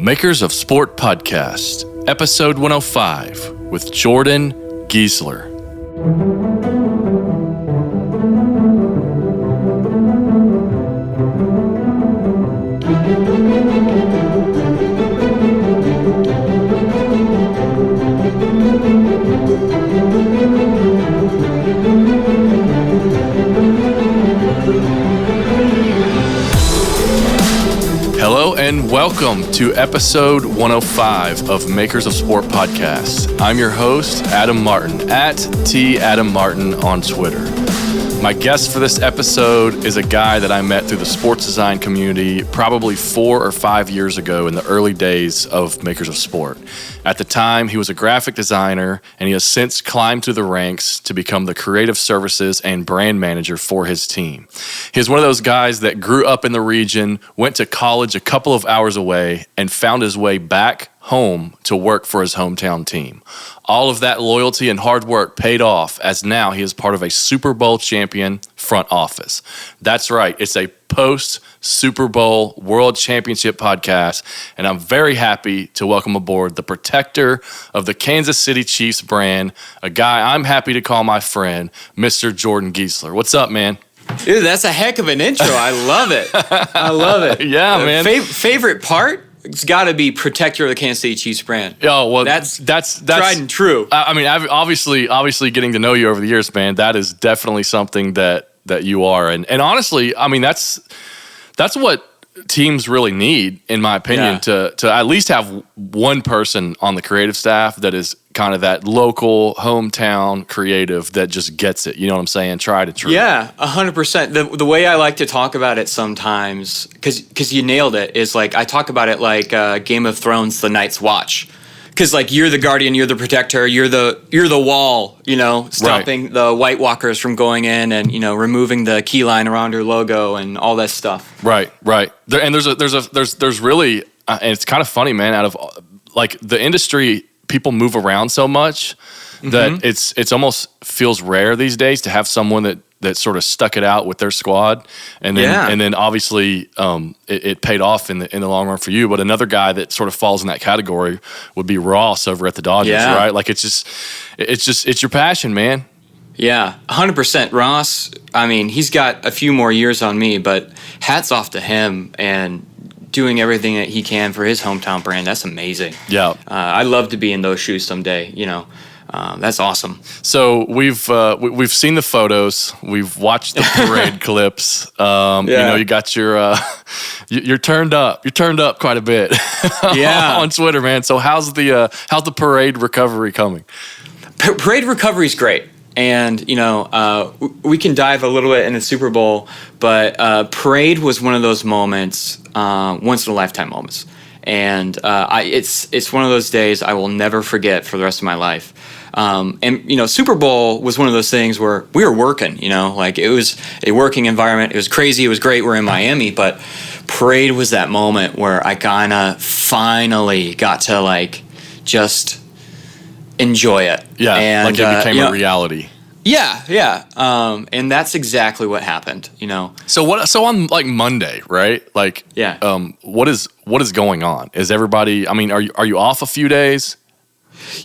Makers of Sport Podcast, episode 105 with Jordan Giesler. Hello and welcome to episode 105 of Makers of Sport Podcast. I'm your host, Adam Martin, at @TAdamMartin on Twitter. My guest for this episode is a guy that I met through the sports design community probably 4 or 5 years ago in the early days of Makers of Sport. At the time, he was a graphic designer, and he has since climbed through the ranks to become the creative services and brand manager for his team. He is one of those guys that grew up in the region, went to college a couple of hours away, and found his way back home to work for his hometown team. All of that loyalty and hard work paid off, as now he is part of a Super Bowl champion front office. That's right, it's a post-Super Bowl World Championship podcast, and I'm very happy to welcome aboard the protector of the Kansas City Chiefs brand, a guy I'm happy to call my friend, Mr. Jordan Giesler. What's up, man? Dude, that's a heck of an intro. I love it. I love it. Yeah, man. Favorite part? It's got to be protector of the Kansas City Chiefs brand. Oh, well, that's tried and true. I mean, obviously getting to know you over the years, man, that is definitely something that you are. And honestly, I mean, that's what teams really need, in my opinion, to at least have one person on the creative staff that is kind of that local hometown creative that just gets it. You know what I'm saying? Tried and true. Yeah, 100%. The way I like to talk about it sometimes, because you nailed it, is like I talk about it like Game of Thrones, The Night's Watch. Because like you're the guardian, you're the protector, you're the wall, stopping the White Walkers from going in and removing the key line around your logo and all that stuff. Right. And there's really, and it's kind of funny, man. Out of like the industry, people move around so much that it's almost feels rare these days to have someone that sort of stuck it out with their squad, and then obviously it paid off in the long run for you. But another guy that sort of falls in that category would be Ross over at the Dodgers, right? Like it's your passion, man. Yeah, 100%. Ross, I mean, he's got a few more years on me, but hats off to him and doing everything that he can for his hometown brand. That's amazing. Yeah, I'd love to be in those shoes someday. That's awesome. So we've seen the photos. We've watched the parade clips. You got you're turned up. You're turned up quite a bit. On Twitter, man. So how's the parade recovery coming? Parade recovery is great. And, we can dive a little bit into Super Bowl, but parade was one of those moments, once-in-a-lifetime moments. And it's one of those days I will never forget for the rest of my life. Super Bowl was one of those things where we were working, like it was a working environment. It was crazy. It was great. We're in Miami, but parade was that moment where I kind of finally got to like just enjoy it. Yeah, and, like it became a reality. Yeah. And that's exactly what happened, So on like Monday, right? Like, what is going on? Is everybody, I mean, are you off a few days?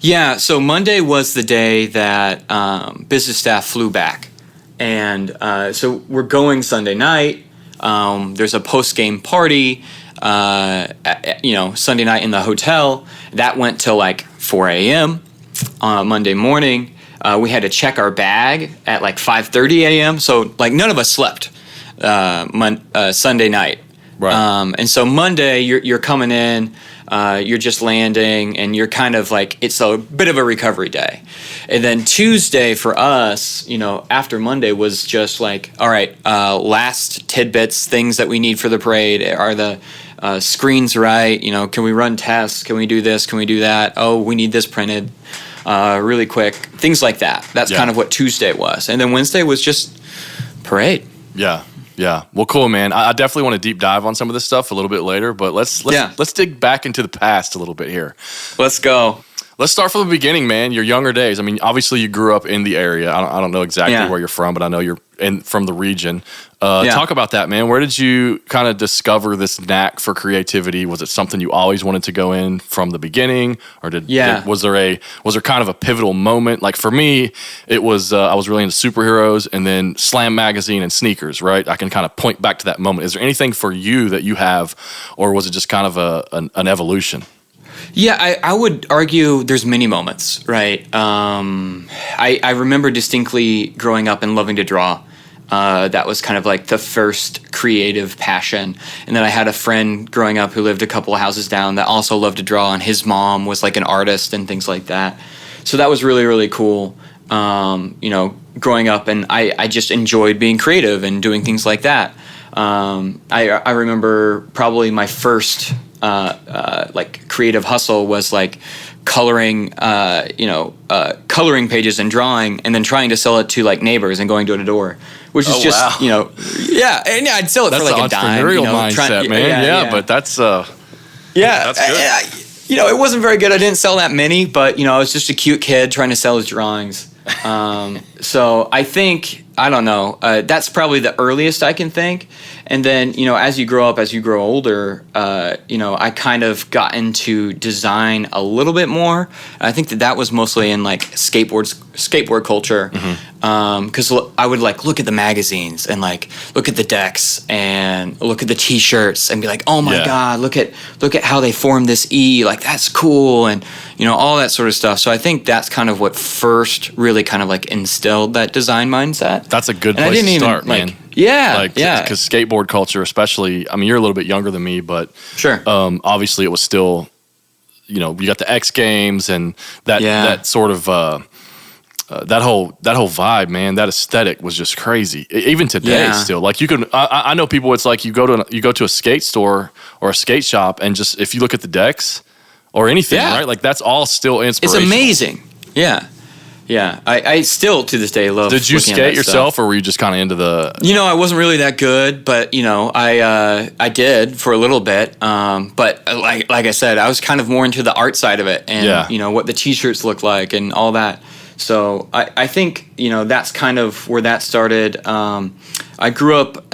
Yeah, so Monday was the day that business staff flew back. And so we're going Sunday night. There's a post-game party, Sunday night in the hotel. That went till like 4 a.m. on Monday morning. We had to check our bag at like 5:30 a.m. So like none of us slept Sunday night. Right. And so Monday you're coming in, you're just landing, and you're kind of like, it's a bit of a recovery day. And then Tuesday for us, after Monday was just like, all right, last tidbits, things that we need for the parade. Are the screens right? Can we run tests? Can we do this? Can we do that? Oh, we need this printed really quick. Things like that. That's kind of what Tuesday was. And then Wednesday was just parade. Yeah. Well, cool, man. I definitely want to deep dive on some of this stuff a little bit later, but let's dig back into the past a little bit here. Let's go. Let's start from the beginning, man. Your younger days. I mean, obviously you grew up in the area. I don't know exactly where you're from, but I know you're and from the region. Yeah. Talk about that, man. Where did you kind of discover this knack for creativity? Was it something you always wanted to go in from the beginning, or was there kind of a pivotal moment? Like for me, it was I was really into superheroes, and then Slam magazine and sneakers. Right, I can kind of point back to that moment. Is there anything for you that you have, or was it just kind of an evolution? Yeah, I would argue there's many moments, right? I remember distinctly growing up and loving to draw. That was kind of like the first creative passion. And then I had a friend growing up who lived a couple of houses down that also loved to draw, and his mom was like an artist and things like that. So that was really, really cool, growing up, and I just enjoyed being creative and doing things like that. I remember probably my first like creative hustle was like coloring pages and drawing, and then trying to sell it to like neighbors and going door to door, which is just, and I'd sell it for like a dime. That's entrepreneurial mindset, man. Yeah, but that's that's good. It wasn't very good. I didn't sell that many, but I was just a cute kid trying to sell his drawings. So I think, I don't know, that's probably the earliest I can think. And then, as you grow older, I kind of got into design a little bit more. I think that was mostly in like skateboard culture. Because I would like look at the magazines and like look at the decks and look at the t-shirts and be like, oh my God, look at how they formed this E, like that's cool, and all that sort of stuff. So I think that's kind of what first really kind of like instilled that design mindset. That's a good place to start, man. Because skateboard culture, especially, I mean, you're a little bit younger than me, but sure. Obviously it was still, you got the X Games and that sort of that whole vibe, man. That aesthetic was just crazy. Even today, still, like you can. I know people. It's like you go to a skate store or a skate shop, and just if you look at the decks or anything, right? Like that's all still inspirational. It's amazing. Yeah. Yeah, I still to this day love. Did you skate yourself, or were you just kind of into the? I wasn't really that good, but I did for a little bit. But like I said, I was kind of more into the art side of it, and what the t-shirts look like and all that. So I think that's kind of where that started. I grew up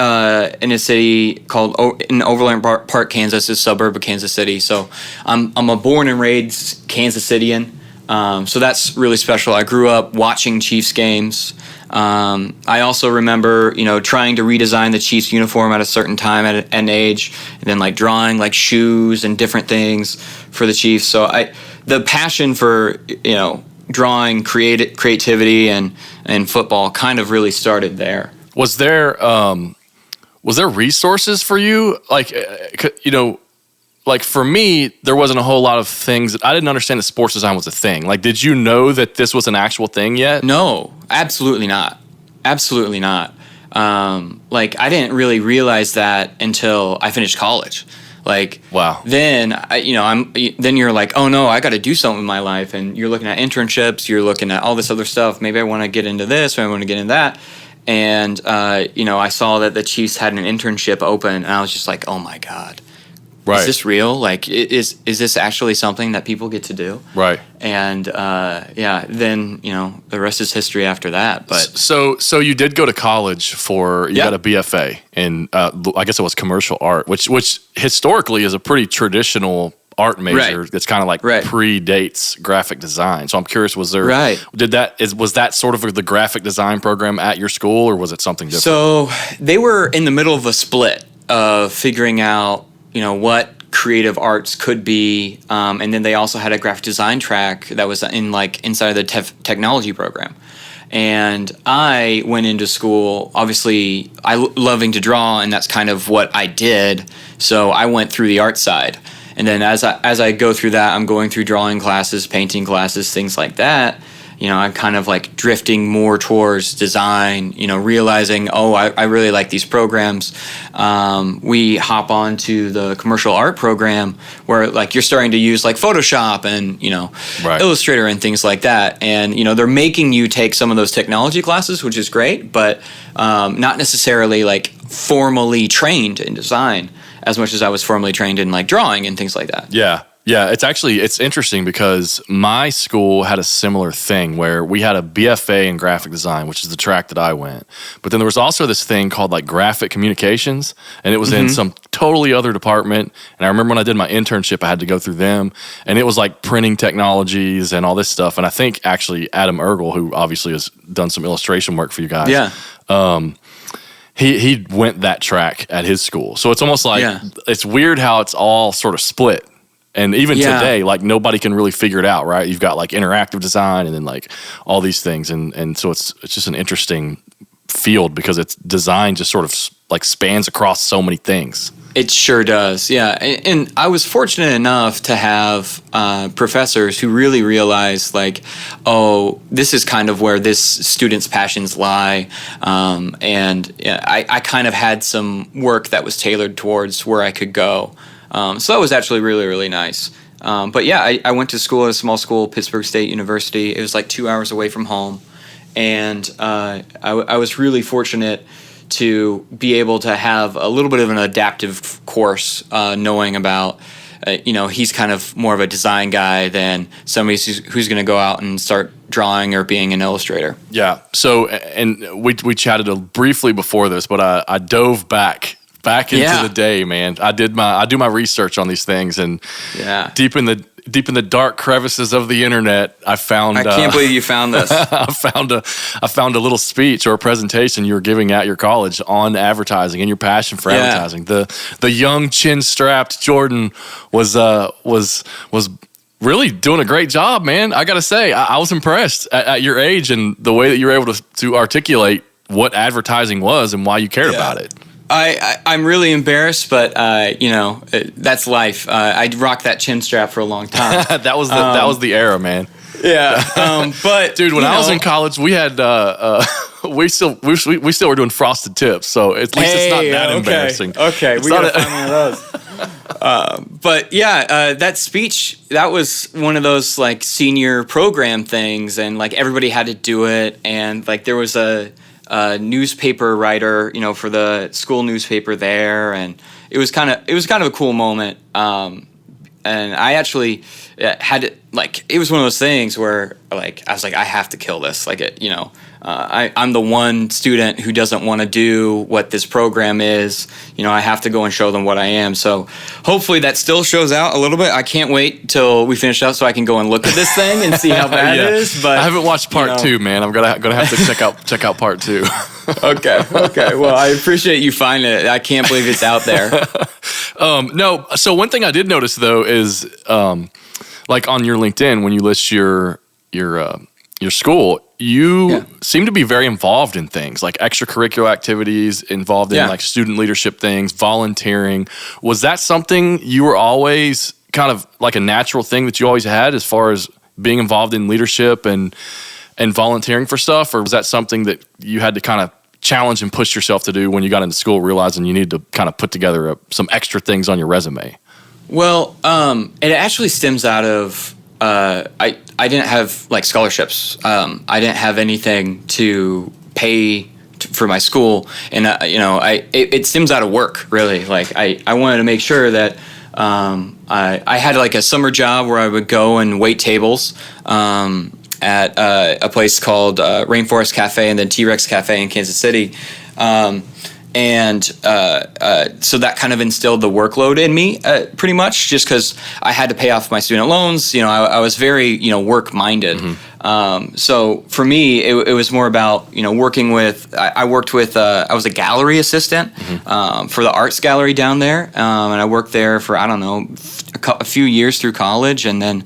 in a city called in Overland Park, Kansas, a suburb of Kansas City. So I'm a born and raised Kansas Citian. So that's really special. I grew up watching Chiefs games. I also remember, trying to redesign the Chiefs uniform at a certain time at an age, and then like drawing like shoes and different things for the Chiefs. So the passion for, drawing, creativity and football kind of really started there. Was there resources for you? Like for me, there wasn't a whole lot of things that I didn't understand that sports design was a thing. Like, did you know that this was an actual thing yet? No, absolutely not. Absolutely not. I didn't really realize that until I finished college. Like, wow. Then then you're like, oh no, I got to do something in my life, and you're looking at internships, you're looking at all this other stuff. Maybe I want to get into this, or I want to get into that. And I saw that the Chiefs had an internship open, and I was just like, oh my God. Right. Is this real? Like, is this actually something that people get to do? Right. And then the rest is history after that. But so you did go to college got a BFA in I guess it was commercial art, which historically is a pretty traditional art major. Right. That's kind of like predates graphic design. So I'm curious, was there was that sort of the graphic design program at your school, or was it something different? So they were in the middle of a split of figuring out what creative arts could be, and then they also had a graphic design track that was inside of the technology program. And I went into school, obviously, loving to draw, and that's kind of what I did. So I went through the art side. And then as I go through that, I'm going through drawing classes, painting classes, things like that. I'm kind of like drifting more towards design, realizing, I really like these programs. We hop on to the commercial art program where like you're starting to use like Photoshop and, Illustrator and things like that. And, they're making you take some of those technology classes, which is great, but not necessarily like formally trained in design as much as I was formally trained in like drawing and things like that. Yeah. Yeah, it's interesting because my school had a similar thing where we had a BFA in graphic design, which is the track that I went. But then there was also this thing called like graphic communications, and it was in some totally other department. And I remember when I did my internship, I had to go through them, and it was like printing technologies and all this stuff. And I think actually Adam Ergel, who obviously has done some illustration work for you guys, he went that track at his school. So it's almost like it's weird how it's all sort of split. And even today, like nobody can really figure it out, right? You've got like interactive design and then like all these things. And so it's just an interesting field because it's design just sort of like spans across so many things. It sure does, yeah. And I was fortunate enough to have professors who really realized, like, oh, this is kind of where this student's passions lie. And I kind of had some work that was tailored towards where I could go. So that was actually really, really nice. But yeah, I went to school at a small school, Pittsburgh State University. It was like 2 hours away from home. And I was really fortunate to be able to have a little bit of an adaptive course, knowing about, he's kind of more of a design guy than somebody who's going to go out and start drawing or being an illustrator. Yeah. So, and we chatted briefly before this, but I dove back into the day, man. I do my research on these things, and deep in the dark crevices of the internet, I found. I can't believe you found this. I found a little speech or a presentation you were giving at your college on advertising and your passion for advertising. The young chin-strapped Jordan was really doing a great job, man. I gotta say, I was impressed at your age and the way that you were able to articulate what advertising was and why you cared about it. I'm really embarrassed, but that's life. I rocked that chin strap for a long time. that was the era, man. Yeah, but dude, when I was in college, we had we still were doing frosted tips, so at least it's not that embarrassing. Okay, we gotta find one of those. But yeah, that speech, that was one of those like senior program things, and like everybody had to do it, and like there was a newspaper writer, for the school newspaper there, and it was kind of a cool moment. And I actually had to, like, it was one of those things where like I was like, I have to kill this. Like, I'm the one student who doesn't want to do what this program is. I have to go and show them what I am. So hopefully that still shows out a little bit. I can't wait till we finish up so I can go and look at this thing and see how bad it is. But I haven't watched part 2, man. I'm gonna have to check out part 2. Okay. Well, I appreciate you finding it. I can't believe it's out there. No. So one thing I did notice though is, like on your LinkedIn, when you list your school, you seem to be very involved in things like extracurricular activities, involved in like student leadership things, volunteering. Was that something you were always kind of like a natural thing that you always had as far as being involved in leadership and volunteering for stuff? Or was that something that you had to kind of challenge and push yourself to do when you got into school, realizing you needed to kind of put together some extra things on your resume? Well, it actually stems out of I didn't have like scholarships. I didn't have anything to pay for my school, and it stems out of work really. Like I wanted to make sure that I had like a summer job where I would go and wait tables at a place called Rainforest Cafe and then T-Rex Cafe in Kansas City. So that kind of instilled the workload in me, pretty much, just because I had to pay off my student loans. I was very, work-minded. Mm-hmm. So for me, it was more about, working with. I worked with. I was a gallery assistant for the arts gallery down there, and I worked there for a few years through college, and then.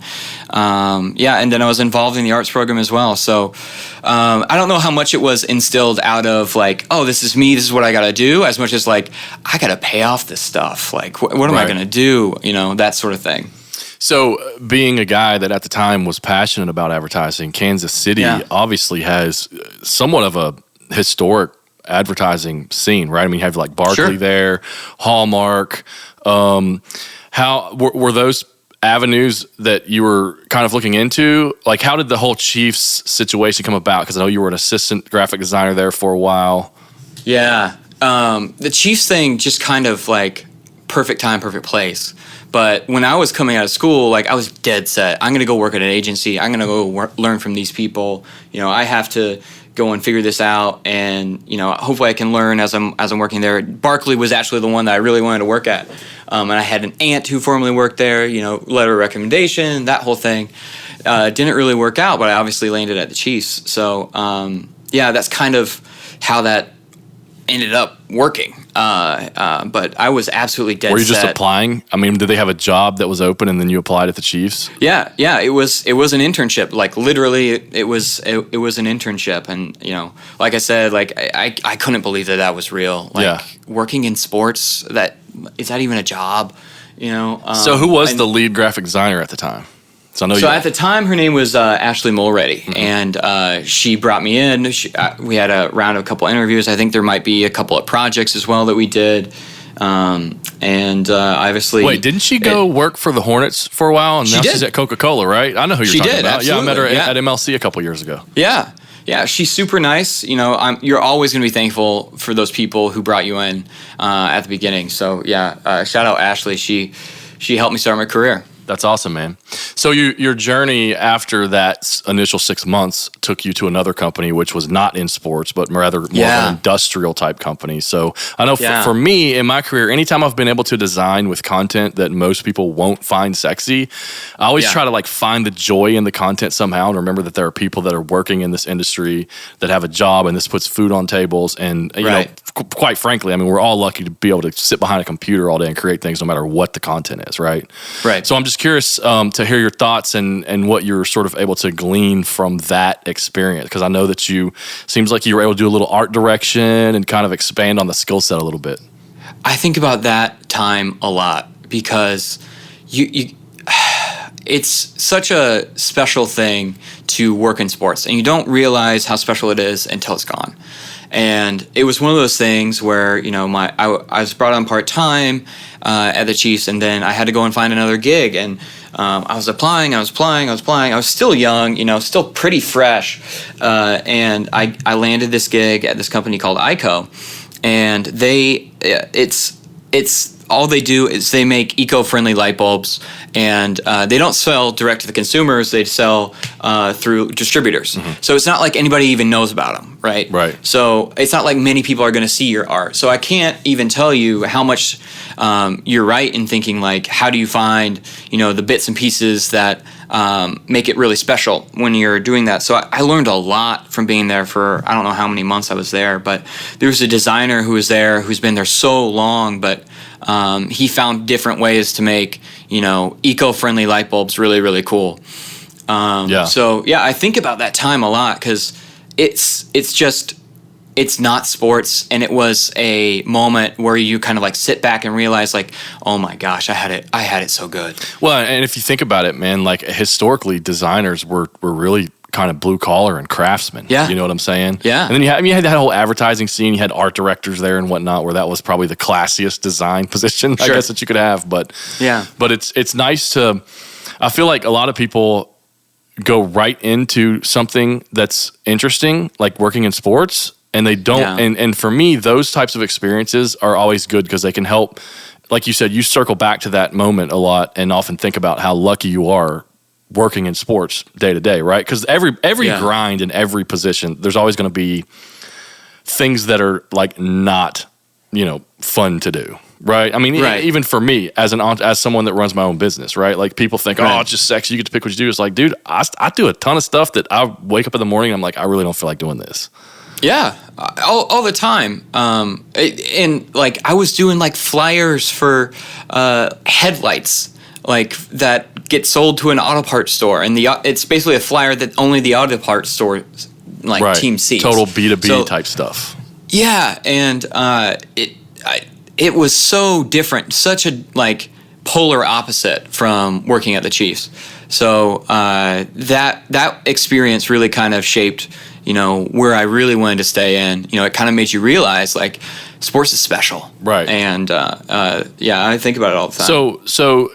And then I was involved in the arts program as well. So I don't know how much it was instilled out of like, oh, this is me, this is what I got to do, as much as like, I got to pay off this stuff. Like, what am I going to do? That sort of thing. So being a guy that at the time was passionate about advertising, Kansas City obviously has somewhat of a historic advertising scene, right? I mean, you have like Barkley there, Hallmark. How were those avenues that you were kind of looking into? Like, how did the whole Chiefs situation come about? Because I know you were an assistant graphic designer there for a while. Yeah. The Chiefs thing just kind of like perfect time, perfect place. But when I was coming out of school, like I was dead set. I'm going to go work at an agency. I'm going to go learn from these people. I have to go and figure this out, and hopefully I can learn as I'm working there. Barkley was actually the one that I really wanted to work at, and I had an aunt who formerly worked there. Letter of recommendation, that whole thing. Didn't really work out, but I obviously landed at the Chiefs. So that's kind of how that ended up working. But I was absolutely dead set. Were you just applying? I mean, did they have a job that was open and then you applied at the Chiefs? Yeah. It was an internship. Like literally, it was an internship, and like I said, like I couldn't believe that was real. Like working in sports, is that even a job? So who was the lead graphic designer at the time? So at the time, her name was Ashley Mulready, and she brought me in. We had a round of a couple interviews. I think there might be a couple of projects as well that we did. Obviously... Wait, didn't she go work for the Hornets for a while? And now she's at Coca-Cola, right? I know who you're talking about. Absolutely. Yeah, I met her at MLC a couple years ago. Yeah. Yeah, she's super nice. You're always going to be thankful for those people who brought you in at the beginning. So, shout out Ashley. She helped me start my career. That's awesome, man. So your journey after that initial 6 months took you to another company, which was not in sports, but rather more of an industrial type company. So I know for me in my career, anytime I've been able to design with content that most people won't find sexy, I always try to like find the joy in the content somehow, and remember that there are people that are working in this industry that have a job, and this puts food on tables. And you know, quite frankly, I mean, we're all lucky to be able to sit behind a computer all day and create things no matter what the content is, right? Right. So I'm just curious to hear your thoughts and what you're sort of able to glean from that experience, because I know that seems like you were able to do a little art direction and kind of expand on the skill set a little bit. I think about that time a lot because it's such a special thing to work in sports, and you don't realize how special it is until it's gone. And it was one of those things where, I was brought on part-time at the Chiefs, and then I had to go and find another gig. And I was applying. I was still young, still pretty fresh. And I landed this gig at this company called ICO. And it's all they do is they make eco-friendly light bulbs, and they don't sell direct to the consumers. They sell through distributors. Mm-hmm. So it's not like anybody even knows about them, right? Right. So it's not like many people are going to see your art. So I can't even tell you how much you're right in thinking, like, how do you find, the bits and pieces that make it really special when you're doing that. So I learned a lot from being there for, I don't know how many months I was there, but there was a designer who was there who's been there so long, but he found different ways to make, eco-friendly light bulbs really, really cool. So I think about that time a lot because it's not sports, and it was a moment where you kind of like sit back and realize, like, oh my gosh, I had it so good. Well, and if you think about it, man, like historically designers were really kind of blue collar and craftsmen. Yeah. You know what I'm saying? Yeah. And then you had that whole advertising scene. You had art directors there and whatnot, where that was probably the classiest design position, I guess, that you could have. But it's nice to, I feel like a lot of people go right into something that's interesting, like working in sports, and they don't. And for me, those types of experiences are always good because they can help. Like you said, you circle back to that moment a lot and often think about how lucky you are working in sports day to day, right? Because every grind in every position, there's always going to be things that are like not, fun to do, right? I mean, even for me as someone that runs my own business, right? Like people think, oh, it's just sexy, you get to pick what you do. It's like, dude, I do a ton of stuff that I wake up in the morning and I'm like, I really don't feel like doing this. Yeah, all the time. And like I was doing like flyers for headlights, like that get sold to an auto parts store, and it's basically a flyer that only the auto parts store team sees. Total B2B type stuff. Yeah, and it was so different, such a like polar opposite from working at the Chiefs. So that experience really kind of shaped, where I really wanted to stay in. It kind of made you realize like sports is special, right? And I think about it all the time. So.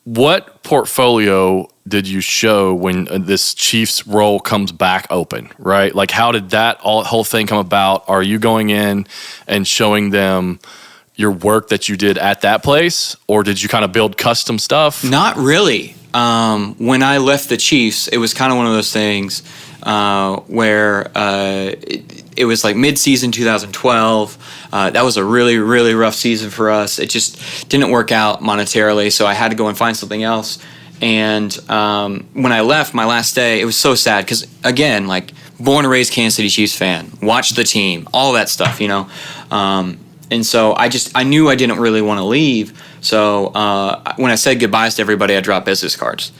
What portfolio did you show when this Chiefs role comes back open, right? Like, how did that whole thing come about? Are you going in and showing them, your work that you did at that place, or did you kind of build custom stuff? Not really. When I left the Chiefs, it was kind of one of those things where it was like mid-season 2012. That was a really, really rough season for us. It just didn't work out monetarily, so I had to go and find something else. And when I left my last day, it was so sad because, again, like born and raised Kansas City Chiefs fan, watched the team, all that stuff, you know. And so I knew I didn't really want to leave. So when I said goodbyes to everybody, I dropped business cards.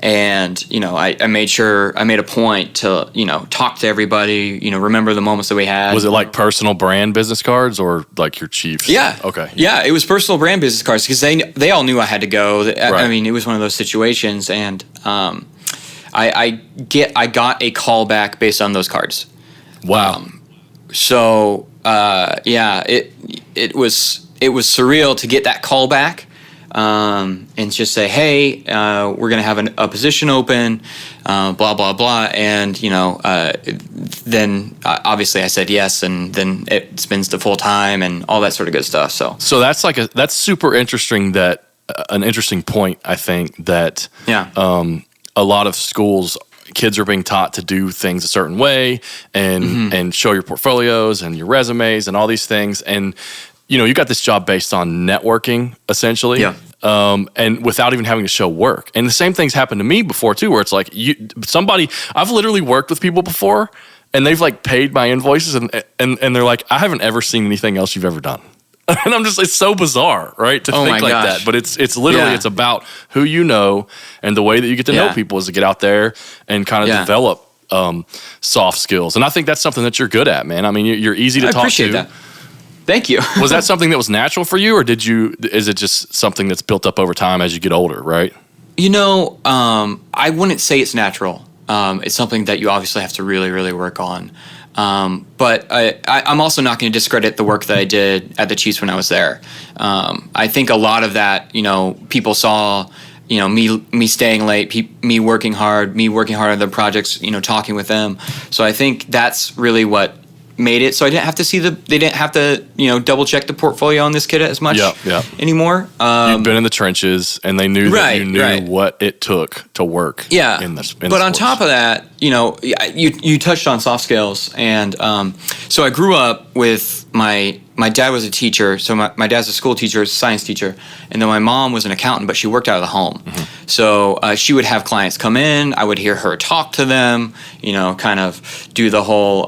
And, you know, I made a point to, you know, talk to everybody, you know, remember the moments that we had. Was it like personal brand business cards or like your Chiefs? Yeah. Okay. Yeah, it was personal brand business cards because they all knew I had to go. Right. I mean, it was one of those situations. And I got a call back based on those cards. Wow. So, yeah, it was surreal to get that call back. And just say, hey, we're going to have a position open, blah, blah, blah. And, you know, then obviously I said yes, and then it spins to full time and all that sort of good stuff. So that's super interesting an interesting point, I think, that a lot of schools, kids are being taught to do things a certain way and show your portfolios and your resumes and all these things. And, you know, you got this job based on networking, essentially. Yeah. And without even having to show work. And the same thing's happened to me before, too, where it's like I've literally worked with people before, and they've, like, paid my invoices, and they're like, I haven't ever seen anything else you've ever done. And I'm just, it's so bizarre, right, to think like that. But it's literally, it's about who you know, and the way that you get to know people is to get out there and kind of develop soft skills. And I think that's something that you're good at, man. I mean, you're easy to talk to. I appreciate that. Thank you. Was that something that was natural for you, or is it just something that's built up over time as you get older, right? You know, I wouldn't say it's natural. It's something that you obviously have to really, really work on. But I'm also not going to discredit the work that I did at the Chiefs when I was there. I think a lot of that, you know, people saw, you know, me staying late, me working hard on the projects, you know, talking with them. So I think that's really what made it so I didn't have to they didn't have to, you know, double check the portfolio on this kid as much anymore. You've been in the trenches, and they knew that you knew what it took to work. Yeah. In but on top of that, you know, you touched on soft skills, and so I grew up with my dad was a teacher, so my dad's a school teacher, a science teacher, and then my mom was an accountant, but she worked out of the home. Mm-hmm. So she would have clients come in, I would hear her talk to them, you know, kind of do the whole,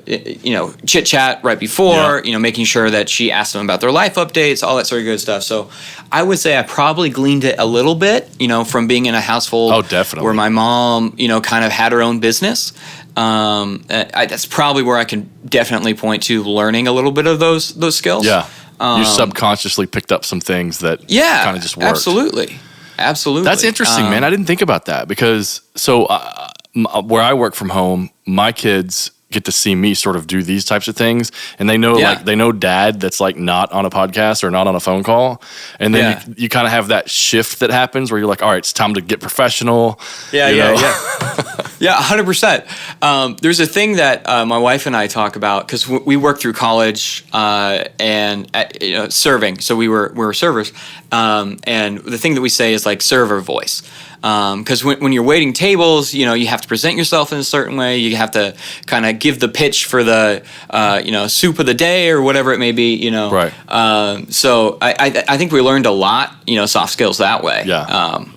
you know, chit-chat right before, you know, making sure that she asked them about their life updates, all that sort of good stuff. So I would say I probably gleaned it a little bit, you know, from being in a household where my mom, you know, kind of had her own business. That's probably where I can definitely point to learning a little bit of those skills. Yeah, you subconsciously picked up some things that kind of just worked. Absolutely. That's interesting, man. I didn't think about that because where I work from home, my kids get to see me sort of do these types of things, and they know they know dad that's like not on a podcast or not on a phone call, and then you kind of have that shift that happens where you're like, all right, it's time to get professional. Yeah, 100%. There's a thing that my wife and I talk about because we worked through college and you know, serving, so we were servers, and the thing that we say is like server voice. Because when you're waiting tables, you know, you have to present yourself in a certain way. You have to kind of give the pitch for the, you know, soup of the day or whatever it may be, you know. Right. So I think we learned a lot, you know, soft skills that way.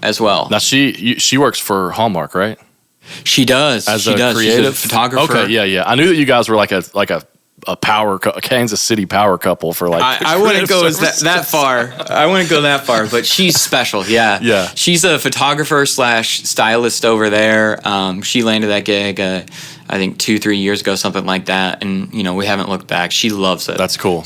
As well. Now she works for Hallmark, right? She does. She does. Creative She's a photographer. Okay. Yeah. I knew that you guys were like a Kansas City power couple for like. I wouldn't go that far. I wouldn't go that far, but she's special. Yeah. She's a photographer / stylist over there. She landed that gig, I think 2-3 years ago, something like that, and you know we haven't looked back. She loves it. That's cool.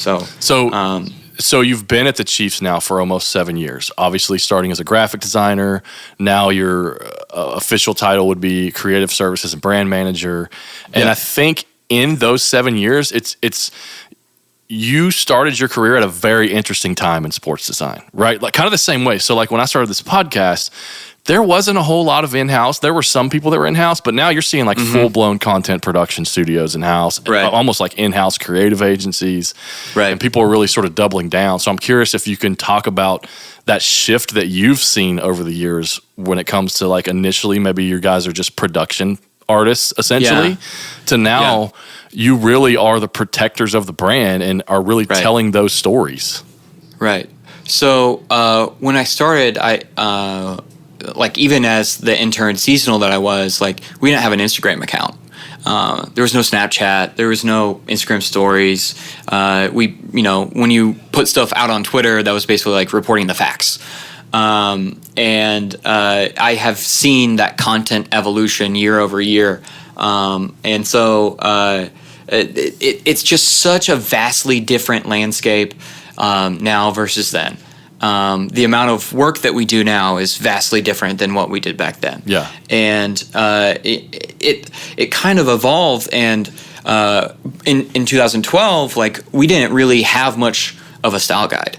So you've been at the Chiefs now for almost 7 years. Obviously, starting as a graphic designer. Now your official title would be creative services and brand manager, and I think. In those 7 years, it's you started your career at a very interesting time in sports design, right? Like kind of the same way. So like when I started this podcast, there wasn't a whole lot of in-house. There were some people that were in-house, but now you're seeing like full-blown content production studios in-house, almost like in-house creative agencies. Right. And people are really sort of doubling down. So I'm curious if you can talk about that shift that you've seen over the years when it comes to like initially maybe you guys are just production artists essentially to now you really are the protectors of the brand and are really telling those stories. Right. So when I started, I like even as the intern seasonal that I was, like we didn't have an Instagram account. There was no Snapchat. There was no Instagram stories. When you put stuff out on Twitter, that was basically like reporting the facts. And I have seen that content evolution year over year. And so it's just such a vastly different landscape now versus then. The amount of work that we do now is vastly different than what we did back then. Yeah. And it kind of evolved. And in 2012, like we didn't really have much of a style guide.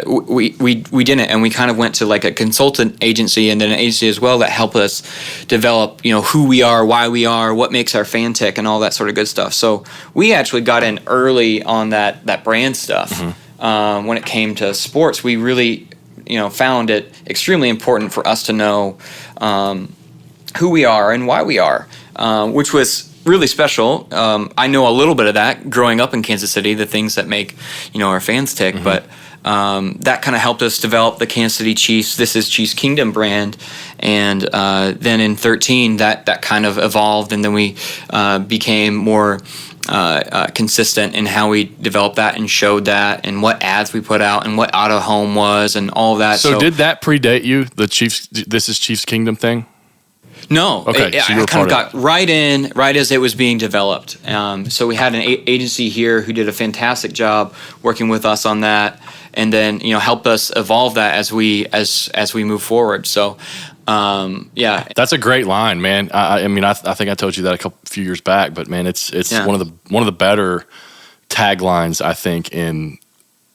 We didn't, and we kind of went to like a consultant agency and then an agency as well that helped us develop, who we are, why we are, what makes our fan tick, and all that sort of good stuff. So we actually got in early on that brand stuff. When it came to sports, we really, found it extremely important for us to know who we are and why we are, which was really special. I know a little bit of that growing up in Kansas City, the things that make, our fans tick, but that kind of helped us develop the Kansas City Chiefs, This Is Chiefs Kingdom brand. And then in 2013, that kind of evolved, and then we became more consistent in how we developed that and showed that and what ads we put out and what Out of Home was and all of that. So did that predate you, the Chiefs, This Is Chiefs Kingdom thing? No. Okay. I kind of got right as it was being developed. So we had an agency here who did a fantastic job working with us on that, and then helped us evolve that as we move forward. So that's a great line, man. I mean, I think I told you that a few years back, but man, it's one of the better taglines I think in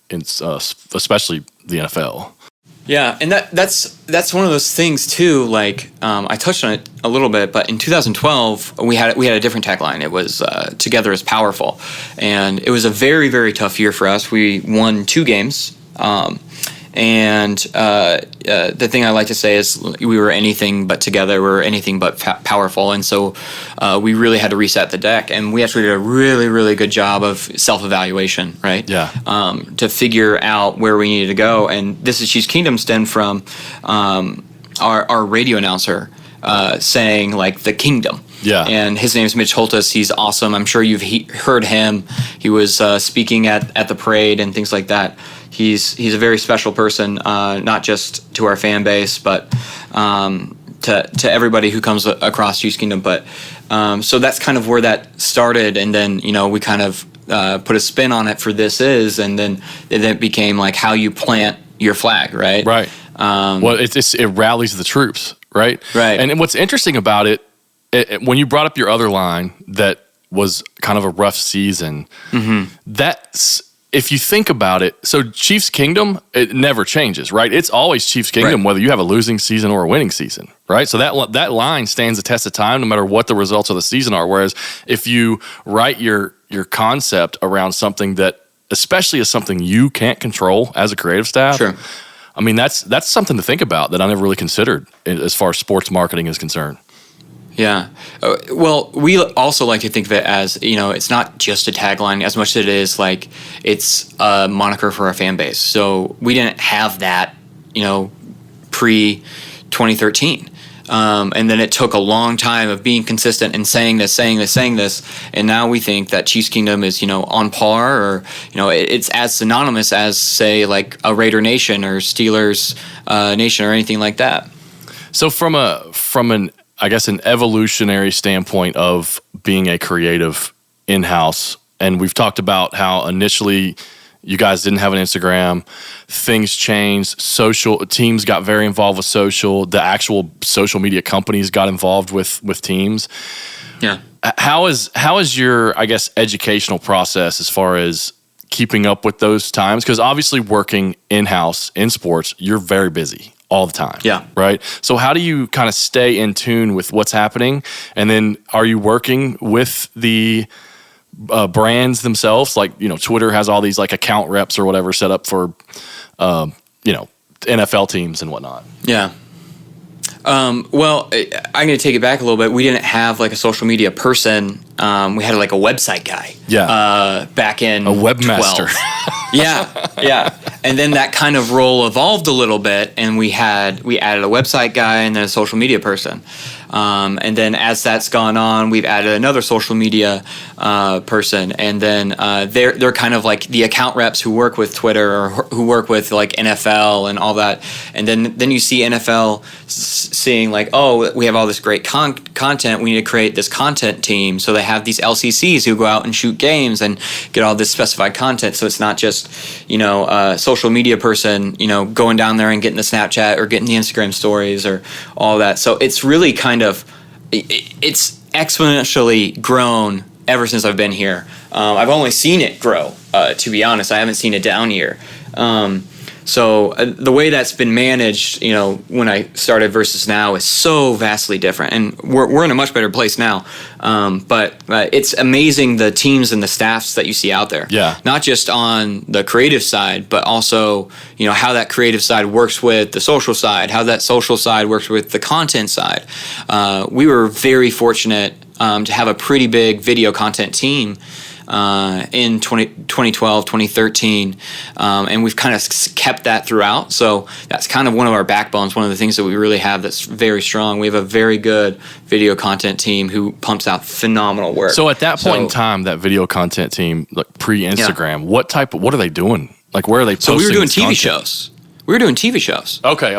especially the NFL. Yeah, and that's one of those things too. Like I touched on it a little bit, but in 2012 we had a different tagline. It was "Together is Powerful," and it was a very, very tough year for us. We won 2 games. And the thing I like to say is we were anything but together. We were anything but powerful. And so we really had to reset the deck. And we actually did a really, really good job of self-evaluation, right? Yeah. To figure out where we needed to go. And This Is Chiefs Kingdom stemmed from our radio announcer saying, like, the kingdom. Yeah. And his name is Mitch Holtis. He's awesome. I'm sure you've heard him. He was speaking at the parade and things like that. He's a very special person, not just to our fan base, but to everybody who comes across Chiefs Kingdom. But so that's kind of where that started, and then we kind of put a spin on it for This Is, and then it became like how you plant your flag, right? Right. Well, it rallies the troops, right? Right. And what's interesting about it, when you brought up your other line that was kind of a rough season, that's. If you think about it, so Chiefs Kingdom, it never changes, right? It's always Chiefs Kingdom, whether you have a losing season or a winning season, right? So that line stands the test of time no matter what the results of the season are. Whereas if you write your concept around something that, especially as something you can't control as a creative staff, sure. I mean, that's something to think about that I never really considered as far as sports marketing is concerned. Yeah. Well, we also like to think of it as, it's not just a tagline as much as it is like it's a moniker for our fan base. So we didn't have that, pre-2013. And then it took a long time of being consistent and saying this. And now we think that Chiefs Kingdom is, on par, or, it's as synonymous as, say, like a Raider Nation or Steelers Nation or anything like that. So from an evolutionary standpoint of being a creative in-house, and we've talked about how initially you guys didn't have an Instagram, things changed, social teams got very involved with social, the actual social media companies got involved with teams. Yeah. How is your, educational process as far as keeping up with those times? Because obviously working in-house in sports, you're very busy all the time. Yeah. Right? So how do you kind of stay in tune with what's happening? And then are you working with the brands themselves? Like, Twitter has all these like account reps or whatever set up for, NFL teams and whatnot. Yeah. Well, I'm going to take it back a little bit. We didn't have like a social media person. We had like a website guy. Yeah. Back in a webmaster. Yeah. And then that kind of role evolved a little bit, and we added a website guy and then a social media person. And then as that's gone on, we've added another social media person, and then they're kind of like the account reps who work with Twitter or who work with like NFL and all that. And then you see NFL seeing like, oh, we have all this great content. We need to create this content team. So they have these LCCs who go out and shoot games and get all this specified content. So it's not just a social media person going down there and getting the Snapchat or getting the Instagram stories or all that. So it's really kind of it's exponentially grown ever since I've been here. I've only seen it grow, to be honest. I haven't seen a down year. So the way that's been managed, when I started versus now is so vastly different, and we're in a much better place now. But it's amazing the teams and the staffs that you see out there. Yeah. Not just on the creative side, but also how that creative side works with the social side, how that social side works with the content side. We were very fortunate to have a pretty big video content team in 2012, 2013, and we've kind of kept that throughout. So that's kind of one of our backbones, one of the things that we really have that's very strong. We have a very good video content team who pumps out phenomenal work. So at that point in time, that video content team, like pre-Instagram, what are they doing? Like, where are they posting? So we were doing TV content? shows. We were doing TV shows. Okay.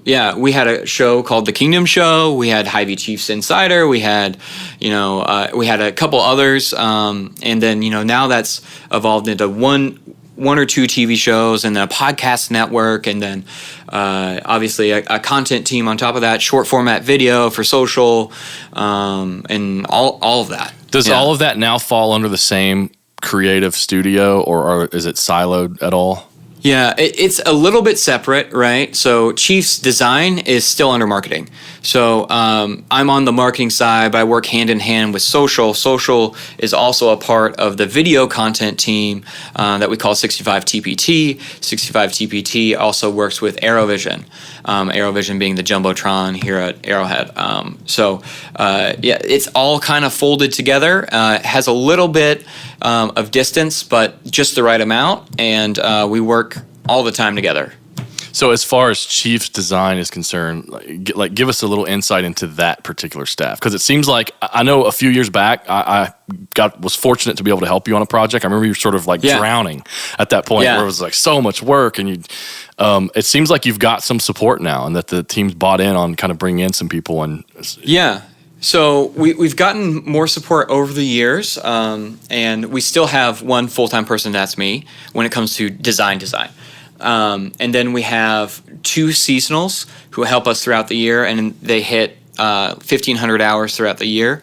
Yeah, we had a show called The Kingdom Show. We had Hy-Vee Chiefs Insider. We had, we had a couple others, and then now that's evolved into one or two TV shows, and then a podcast network, and then obviously a content team on top of that, short format video for social, and all of that. Does all of that now fall under the same creative studio, or is it siloed at all? Yeah, it's a little bit separate, right? So Chiefs Design is still under marketing. So I'm on the marketing side, but I work hand in hand with social. Social is also a part of the video content team that we call 65TPT. 65TPT also works with AeroVision. AeroVision being the Jumbotron here at Arrowhead. It's all kind of folded together. It has a little bit of distance, but just the right amount, and we work all the time together. So as far as Chiefs Design is concerned, give us a little insight into that particular staff, because it seems like I know a few years back I was fortunate to be able to help you on a project. I remember you were sort of drowning at that point where it was like so much work, and it seems like you've got some support now, and that the team's bought in on kind of bringing in some people. So we've gotten more support over the years, and we still have one full-time person, that's me, when it comes to design. And then we have two seasonals who help us throughout the year, and they hit 1,500 hours throughout the year.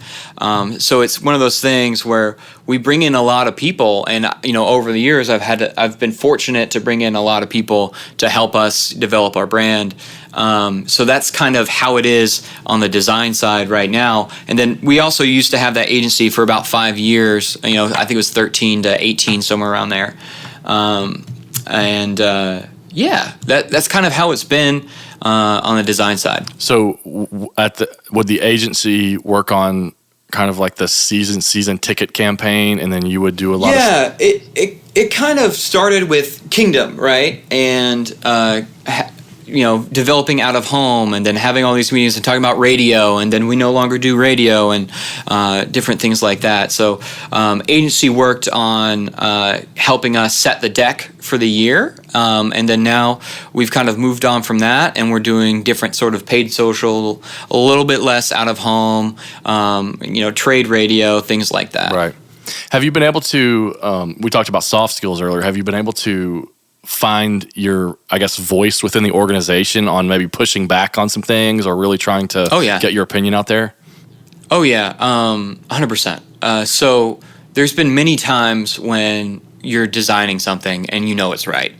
So it's one of those things where we bring in a lot of people, and over the years I've been fortunate to bring in a lot of people to help us develop our brand. So that's kind of how it is on the design side right now. And then we also used to have that agency for about 5 years. I think it was 13 to 18, somewhere around there. That's kind of how it's been on the design side. So would the agency work on kind of like the season ticket campaign, and then you would do a lot of... it kind of started with Kingdom, right? And developing out of home, and then having all these meetings and talking about radio, and then we no longer do radio, and different things like that. So agency worked on helping us set the deck for the year, and then now we've kind of moved on from that, and we're doing different sort of paid social, a little bit less out of home, trade radio, things like that. Right. Have you been able to, we talked about soft skills earlier, have you been able to find your, voice within the organization on maybe pushing back on some things, or really trying to get your opinion out there? 100%. So there's been many times when, you're designing something and you know it's right.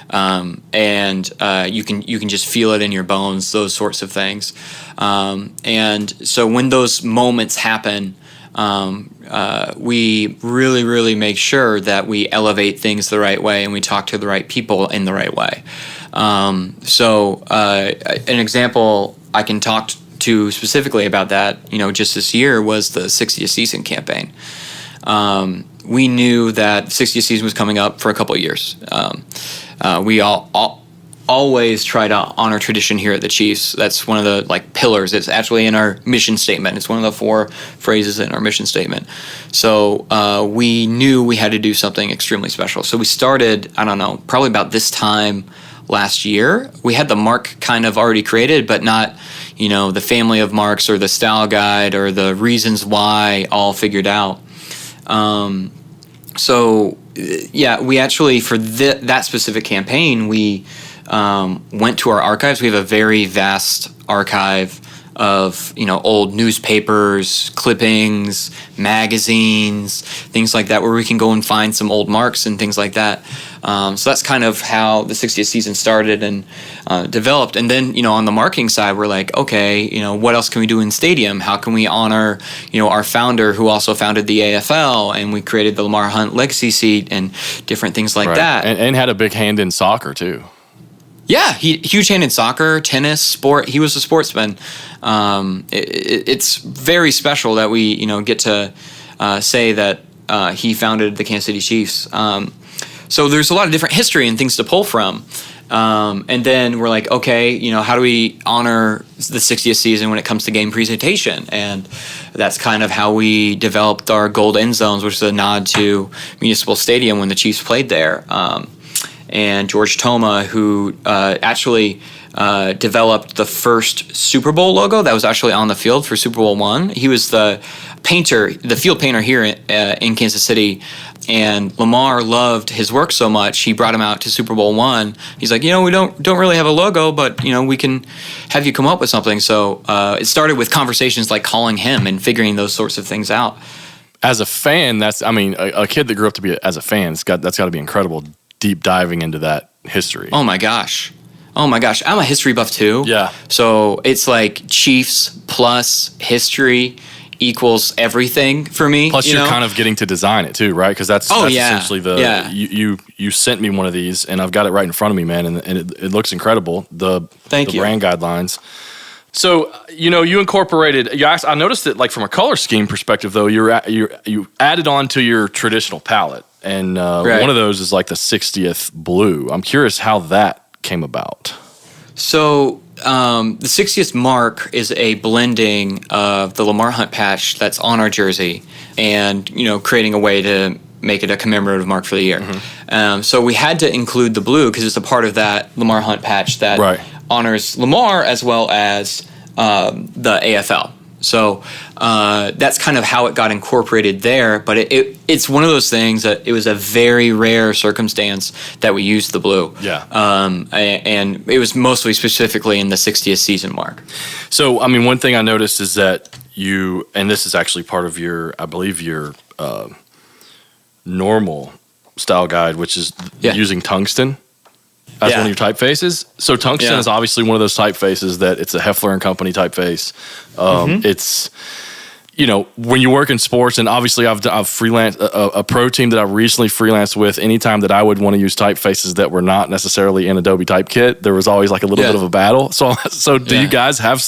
And you can just feel it in your bones, those sorts of things. And so when those moments happen, we really make sure that we elevate things the right way and we talk to the right people in the right way. So an example I can talk to specifically about that, just this year was the 60th season campaign. We knew that 60th season was coming up for a couple of years. We always try to honor tradition here at the Chiefs. That's one of the pillars. It's actually in our mission statement. It's one of the 4 phrases in our mission statement. So we knew we had to do something extremely special. So we started, I don't know, probably about this time last year. We had the mark kind of already created, but not, the family of marks or the style guide or the reasons why all figured out. So we actually, for that specific campaign, we went to our archives. We have a very vast archive of, old newspapers, clippings, magazines, things like that, where we can go and find some old marks and things like that. So that's kind of how the 60th season started and developed. And then, on the marketing side, we're like, okay, what else can we do in stadium? How can we honor, our founder who also founded the AFL, and we created the Lamar Hunt Legacy Seat and different things like that. And had a big hand in soccer too. Yeah, huge hand in soccer, tennis, sport. He was a sportsman. It's very special that we, get to say that he founded the Kansas City Chiefs. So there's a lot of different history and things to pull from. And then we're like, okay, how do we honor the 60th season when it comes to game presentation? And that's kind of how we developed our gold end zones, which is a nod to Municipal Stadium when the Chiefs played there. And George Toma, who actually developed the first Super Bowl logo that was actually on the field for Super Bowl I. He was the painter, the field painter here in Kansas City. And Lamar loved his work so much, he brought him out to Super Bowl I. He's like, we don't really have a logo, but, we can have you come up with something. So it started with conversations like calling him and figuring those sorts of things out. As a fan, a kid that grew up to be as a fan, that's got to be incredible. Deep diving into that history. Oh my gosh. I'm a history buff too. Yeah. So it's like Chiefs plus history equals everything for me. Plus you're kind of getting to design it too, right? Because that's essentially you sent me one of these and I've got it right in front of me, man, and it looks incredible. The brand guidelines. So, you incorporated, I noticed that from a color scheme perspective though, you added on to your traditional palette. And one of those is the 60th blue. I'm curious how that came about. So the 60th mark is a blending of the Lamar Hunt patch that's on our jersey and, creating a way to make it a commemorative mark for the year. Mm-hmm. So we had to include the blue because it's a part of that Lamar Hunt patch that honors Lamar as well as the AFL. So that's kind of how it got incorporated there. But it's one of those things that it was a very rare circumstance that we used the blue. Yeah. And it was mostly specifically in the 60th season mark. So, one thing I noticed is that and this is actually part of your normal style guide, which is using tungsten as one of your typefaces. So tungsten is obviously one of those typefaces that it's a Heffler and Company typeface. It's, when you work in sports, and obviously I've freelanced a pro team that I recently freelanced with. Anytime that I would want to use typefaces that were not necessarily in Adobe Typekit, there was always a little bit of a battle. So do you guys have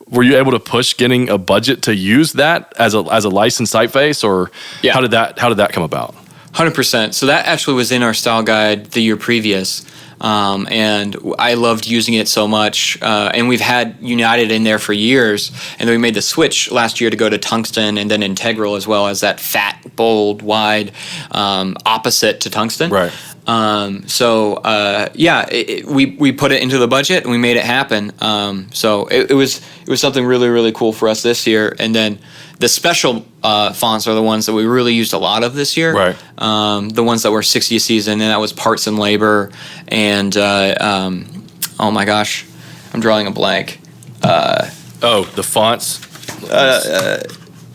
were you able to push getting a budget to use that as a licensed typeface, or how did that come about? 100%. So that actually was in our style guide the year previous. And I loved using it so much. And we've had United in there for years. And then we made the switch last year to go to tungsten and then integral as well as that fat, bold, wide, opposite to tungsten. Right. We put it into the budget and we made it happen. So it was something really, really cool for us this year. And then the special fonts are the ones that we really used a lot of this year. Right. The ones that were 60th season, and that was Parts and Labor, and oh my gosh, I'm drawing a blank. The fonts.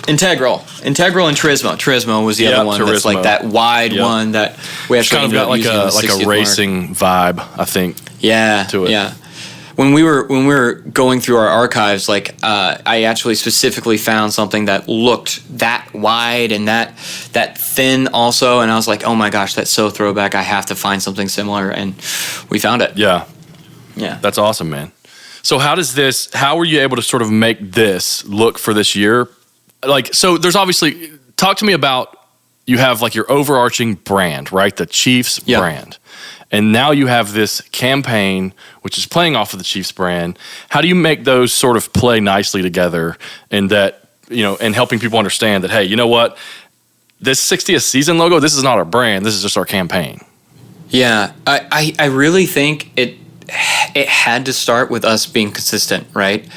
Integral and Turismo. Turismo was the other one. Turismo. That's like that wide one that we actually kind of got like a racing vibe, I think. Yeah, to it. Yeah. When we were going through our archives, like I actually specifically found something that looked that wide and that thin also, and I was like, oh my gosh, that's so throwback. I have to find something similar, and we found it. Yeah. Yeah. That's awesome, man. So how were you able to sort of make this look for this year? Like, so there's obviously, talk to me about, you have like your overarching brand, right? The Chiefs brand. And now you have this campaign, which is playing off of the Chiefs brand. How do you make those sort of play nicely together, and that, and helping people understand that, hey, you know what? This 60th season logo, this is not our brand. This is just our campaign. Yeah. I really think it had to start with us being consistent, right?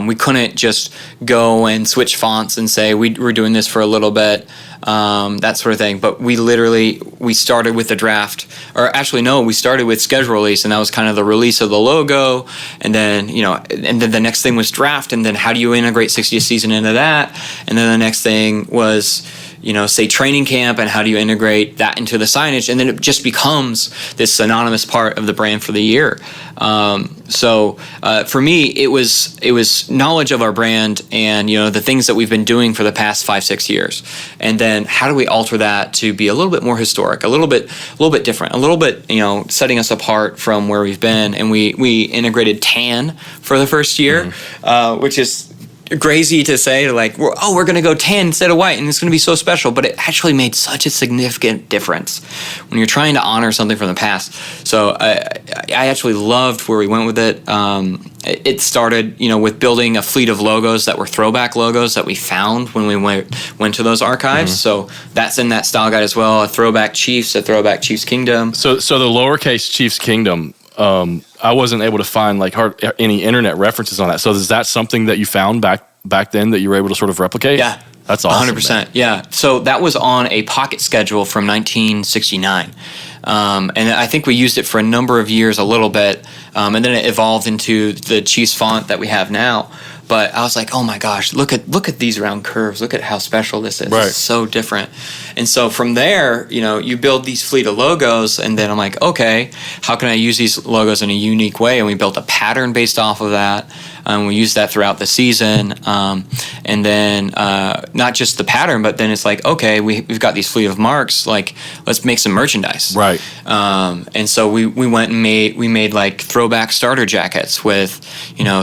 We couldn't just go and switch fonts and say we're doing this for a little bit, that sort of thing. But we started with the draft, or actually no, we started with schedule release, and that was kind of the release of the logo, and then and then the next thing was draft, and then how do you integrate 60th season into that, and then the next thing was say training camp, and how do you integrate that into the signage, and then it just becomes this synonymous part of the brand for the year. So for me, it was knowledge of our brand and the things that we've been doing for the past 5-6 years, and then how do we alter that to be a little bit more historic, a little bit different, a little bit setting us apart from where we've been. And we integrated tan for the first year, which is crazy to say, like, we're going to go tan instead of white, and it's going to be so special, but it actually made such a significant difference when you're trying to honor something from the past. So I actually loved where we went with it. It started, with building a fleet of logos that were throwback logos that we found when we went to those archives. So that's in that style guide as well. A throwback Chiefs Kingdom. So the lowercase Chiefs Kingdom, I wasn't able to find like any internet references on that. So is that something that you found back then that you were able to sort of replicate? Yeah. That's awesome. 100%. Man. Yeah. So that was on a pocket schedule from 1969. And I think we used it for a number of years, a little bit. And then it evolved into the Chiefs font that we have now. But I was like, oh my gosh, look at these round curves. Look at how special this is. Right. It's so different. And so from there, you build these fleet of logos, and then I'm like, okay, how can I use these logos in a unique way? And we built a pattern based off of that. And we used that throughout the season. And then not just the pattern, but then it's like, okay, we've got these fleet of marks. Like, let's make some merchandise. Right. And so we went and made like throwback starter jackets with,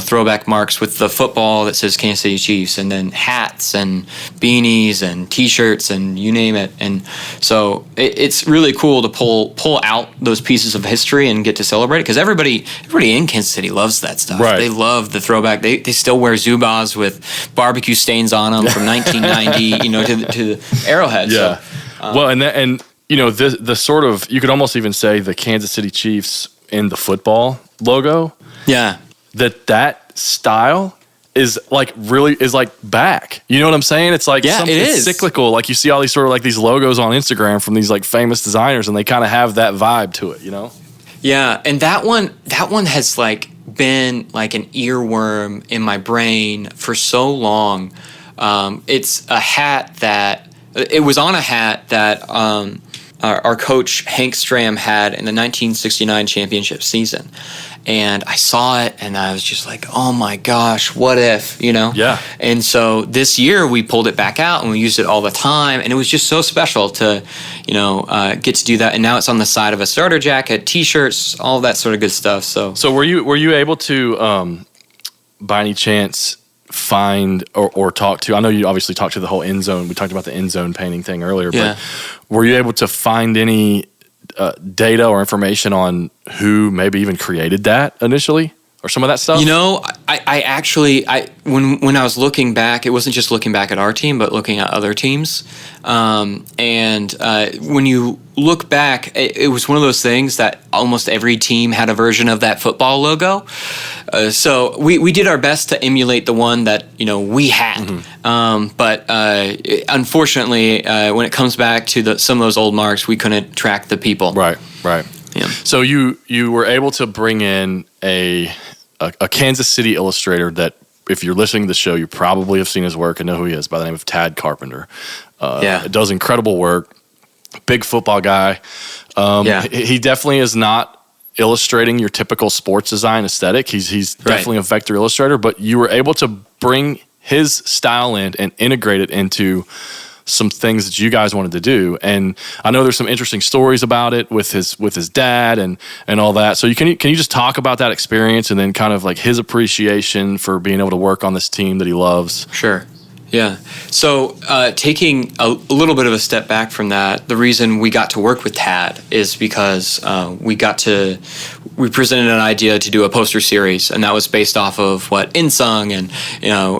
throwback marks with the football that says Kansas City Chiefs, and then hats and beanies and T-shirts and you name it. And so it's really cool to pull out those pieces of history and get to celebrate it, because everybody in Kansas City loves that stuff. Right. They love the throwback. They still wear Zubaz with barbecue stains on them from 1990, to the Arrowhead. Yeah. So, well, and the sort of, you could almost even say the Kansas City Chiefs in the football logo. Yeah. That style is like back. You know what I'm saying? It's like it is cyclical. Like you see all these sort of like these logos on Instagram from these like famous designers, and they kind of have that vibe to it, Yeah, and that one has like been like an earworm in my brain for so long. It's a hat that it was on a hat that our coach Hank Stram had in the 1969 championship season. And I saw it, and I was just like, oh my gosh, what if, Yeah. And so this year we pulled it back out, and we used it all the time, and it was just so special to, get to do that. And now it's on the side of a starter jacket, T-shirts, all that sort of good stuff. So were you able to, by any chance, find or talk to? I know you obviously talked to the whole end zone. We talked about the end zone painting thing earlier, but were you able to find any data or information on who maybe even created that initially, or some of that stuff? I actually when I was looking back, it wasn't just looking back at our team, but looking at other teams. And when you look back, it was one of those things that almost every team had a version of that football logo. So we did our best to emulate the one that we had. Mm-hmm. But unfortunately, when it comes back to some of those old marks, we couldn't track the people. Right. Yeah. So you were able to bring in a Kansas City illustrator that if you're listening to the show, you probably have seen his work and know who he is by the name of Tad Carpenter. Does incredible work. Big football guy. He definitely is not illustrating your typical sports design aesthetic. He's definitely a vector illustrator, but you were able to bring his style in and integrate it into some things that you guys wanted to do. And I know there's some interesting stories about it with his dad and all that. So can you just talk about that experience and then kind of like his appreciation for being able to work on this team that he loves? Sure. Yeah. So taking a little bit of a step back from that, the reason we got to work with Tad is because we presented an idea to do a poster series, and that was based off of what InSung and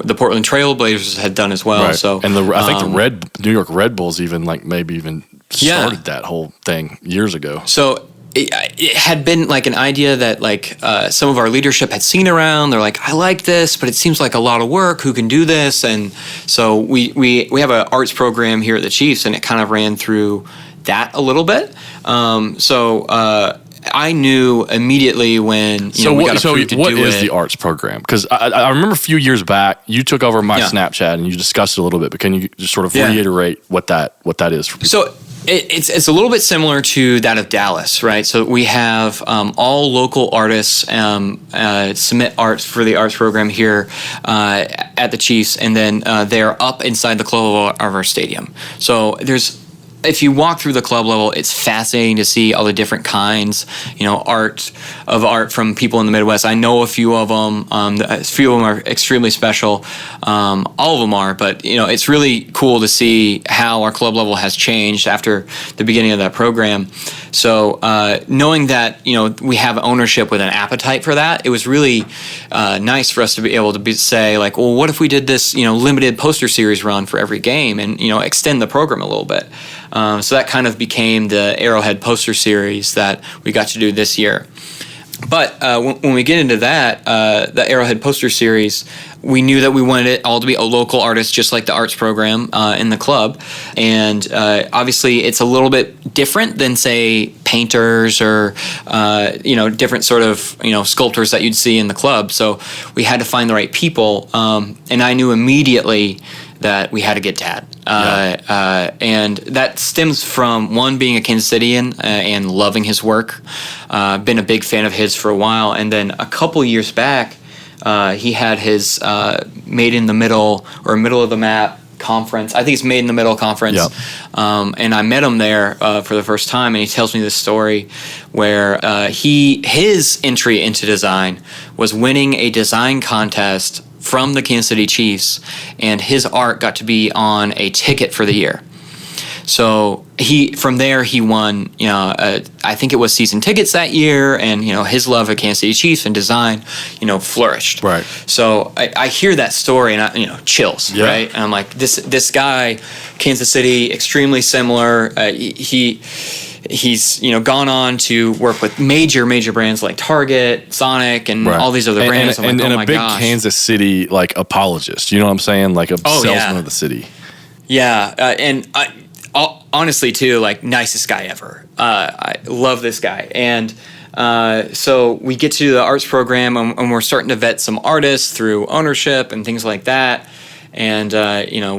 the Portland Trail Blazers had done as well. Right. So and I think the New York Red Bulls even started that whole thing years ago. So it had been like an idea that like some of our leadership had seen around. They're like, I like this, but it seems like a lot of work. Who can do this? And so we have an arts program here at the Chiefs, and it kind of ran through that a little bit. I knew immediately when we got approved to do it. What is the arts program? Because I remember a few years back, you took over my Snapchat and you discussed it a little bit, but can you just sort of reiterate what that is for people? So it's a little bit similar to that of Dallas, right? So we have all local artists submit art for the arts program here at the Chiefs, and then they're up inside the club of our stadium. So if you walk through the club level, it's fascinating to see all the different kinds, art from people in the Midwest. I know a few of them. A few of them are extremely special. All of them are, but it's really cool to see how our club level has changed after the beginning of that program. So knowing that we have ownership with an appetite for that, it was really nice for us to be able to say like, well, what if we did this limited poster series run for every game and extend the program a little bit. So that kind of became the Arrowhead poster series that we got to do this year. But when we get into that, the Arrowhead poster series, we knew that we wanted it all to be a local artist, just like the arts program in the club. And obviously, it's a little bit different than, say, painters or different sort of sculptors that you'd see in the club. So we had to find the right people, and I knew immediately that we had to get Tad. And that stems from, one, being a Kansas Cityan and loving his work. Been a big fan of his for a while. And then a couple years back, he had his Made in the Middle or Middle of the Map conference. I think it's Made in the Middle conference. Yep. And I met him there for the first time, and he tells me this story where his entry into design was winning a design contest from the Kansas City Chiefs, and his art got to be on a ticket for the year. So from there he won, I think it was season tickets that year, and his love of Kansas City Chiefs and design, flourished. Right. So I hear that story and I, chills, right? And I'm like, this guy, Kansas City, extremely similar. He's gone on to work with major brands like Target, Sonic, and all these other brands. And a big Kansas City apologist. You know what I'm saying? Like a salesman of the city. Yeah, and honestly too, nicest guy ever. I love this guy, and so we get to the arts program, and we're starting to vet some artists through ownership and things like that. And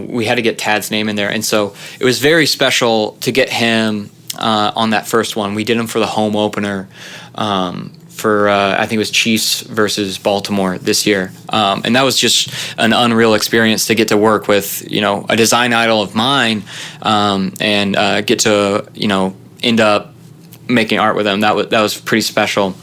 we had to get Tad's name in there, and so it was very special to get him on that first one. We did him for the home opener for I think it was Chiefs versus Baltimore this year, and that was just an unreal experience to get to work with a design idol of mine, and get to end up making art with him. That was pretty special.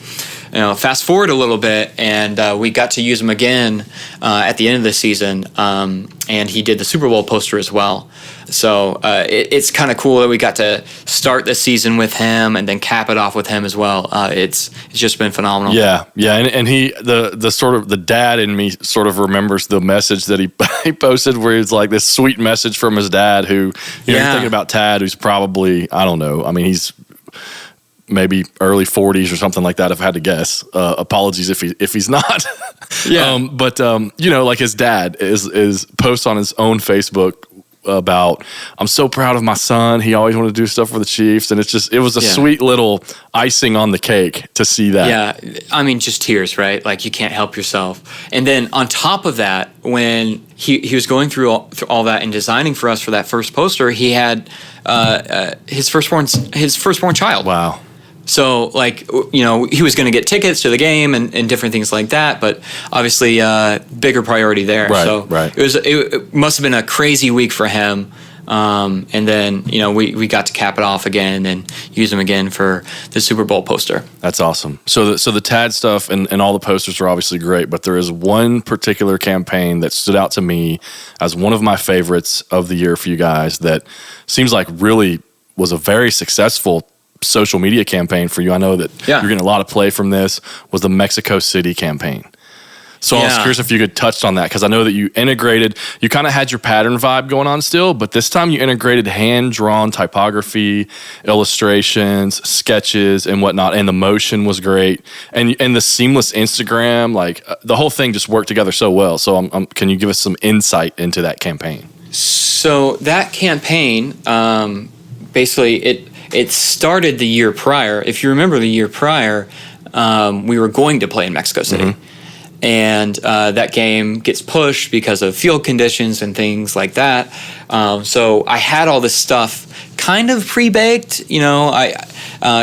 Fast forward a little bit, and we got to use him again at the end of the season, and he did the Super Bowl poster as well. So it's kind of cool that we got to start the season with him and then cap it off with him as well. It's just been phenomenal. Yeah, and he the sort of the dad in me sort of remembers the message that he posted, where it's like this sweet message from his dad, who you're thinking about Tad, who's probably, I don't know, I mean, he's maybe early 40s or something like that, if I had to guess. Apologies if he's not. Yeah. But his dad is posts on his own Facebook about, I'm so proud of my son. He always wanted to do stuff for the Chiefs. And it was a sweet little icing on the cake to see that. Yeah. I mean, just tears, right? Like, you can't help yourself. And then on top of that, when he was going through all that and designing for us for that first poster, he had his firstborn child. Wow. So, like, you know, he was going to get tickets to the game and different things like that, but obviously bigger priority there. Right, so right. It must have been a crazy week for him. And then, you know, we got to cap it off again and use them again for the Super Bowl poster. That's awesome. So the TAD stuff and all the posters are obviously great, but there is one particular campaign that stood out to me as one of my favorites of the year for you guys that seems like really was a very successful social media campaign for you. I know that you're getting a lot of play from this, was the Mexico City campaign. So I was curious if you could touch on that, because I know that you kind of had your pattern vibe going on still, but this time you integrated hand-drawn typography, illustrations, sketches, and whatnot, and the motion was great. And the seamless Instagram, like the whole thing just worked together so well. So can you give us some insight into that campaign? So that campaign, basically it started the year prior. If you remember the year prior, we were going to play in Mexico City. Mm-hmm. And that game gets pushed because of field conditions and things like that. So I had all this stuff kind of pre-baked, you know, I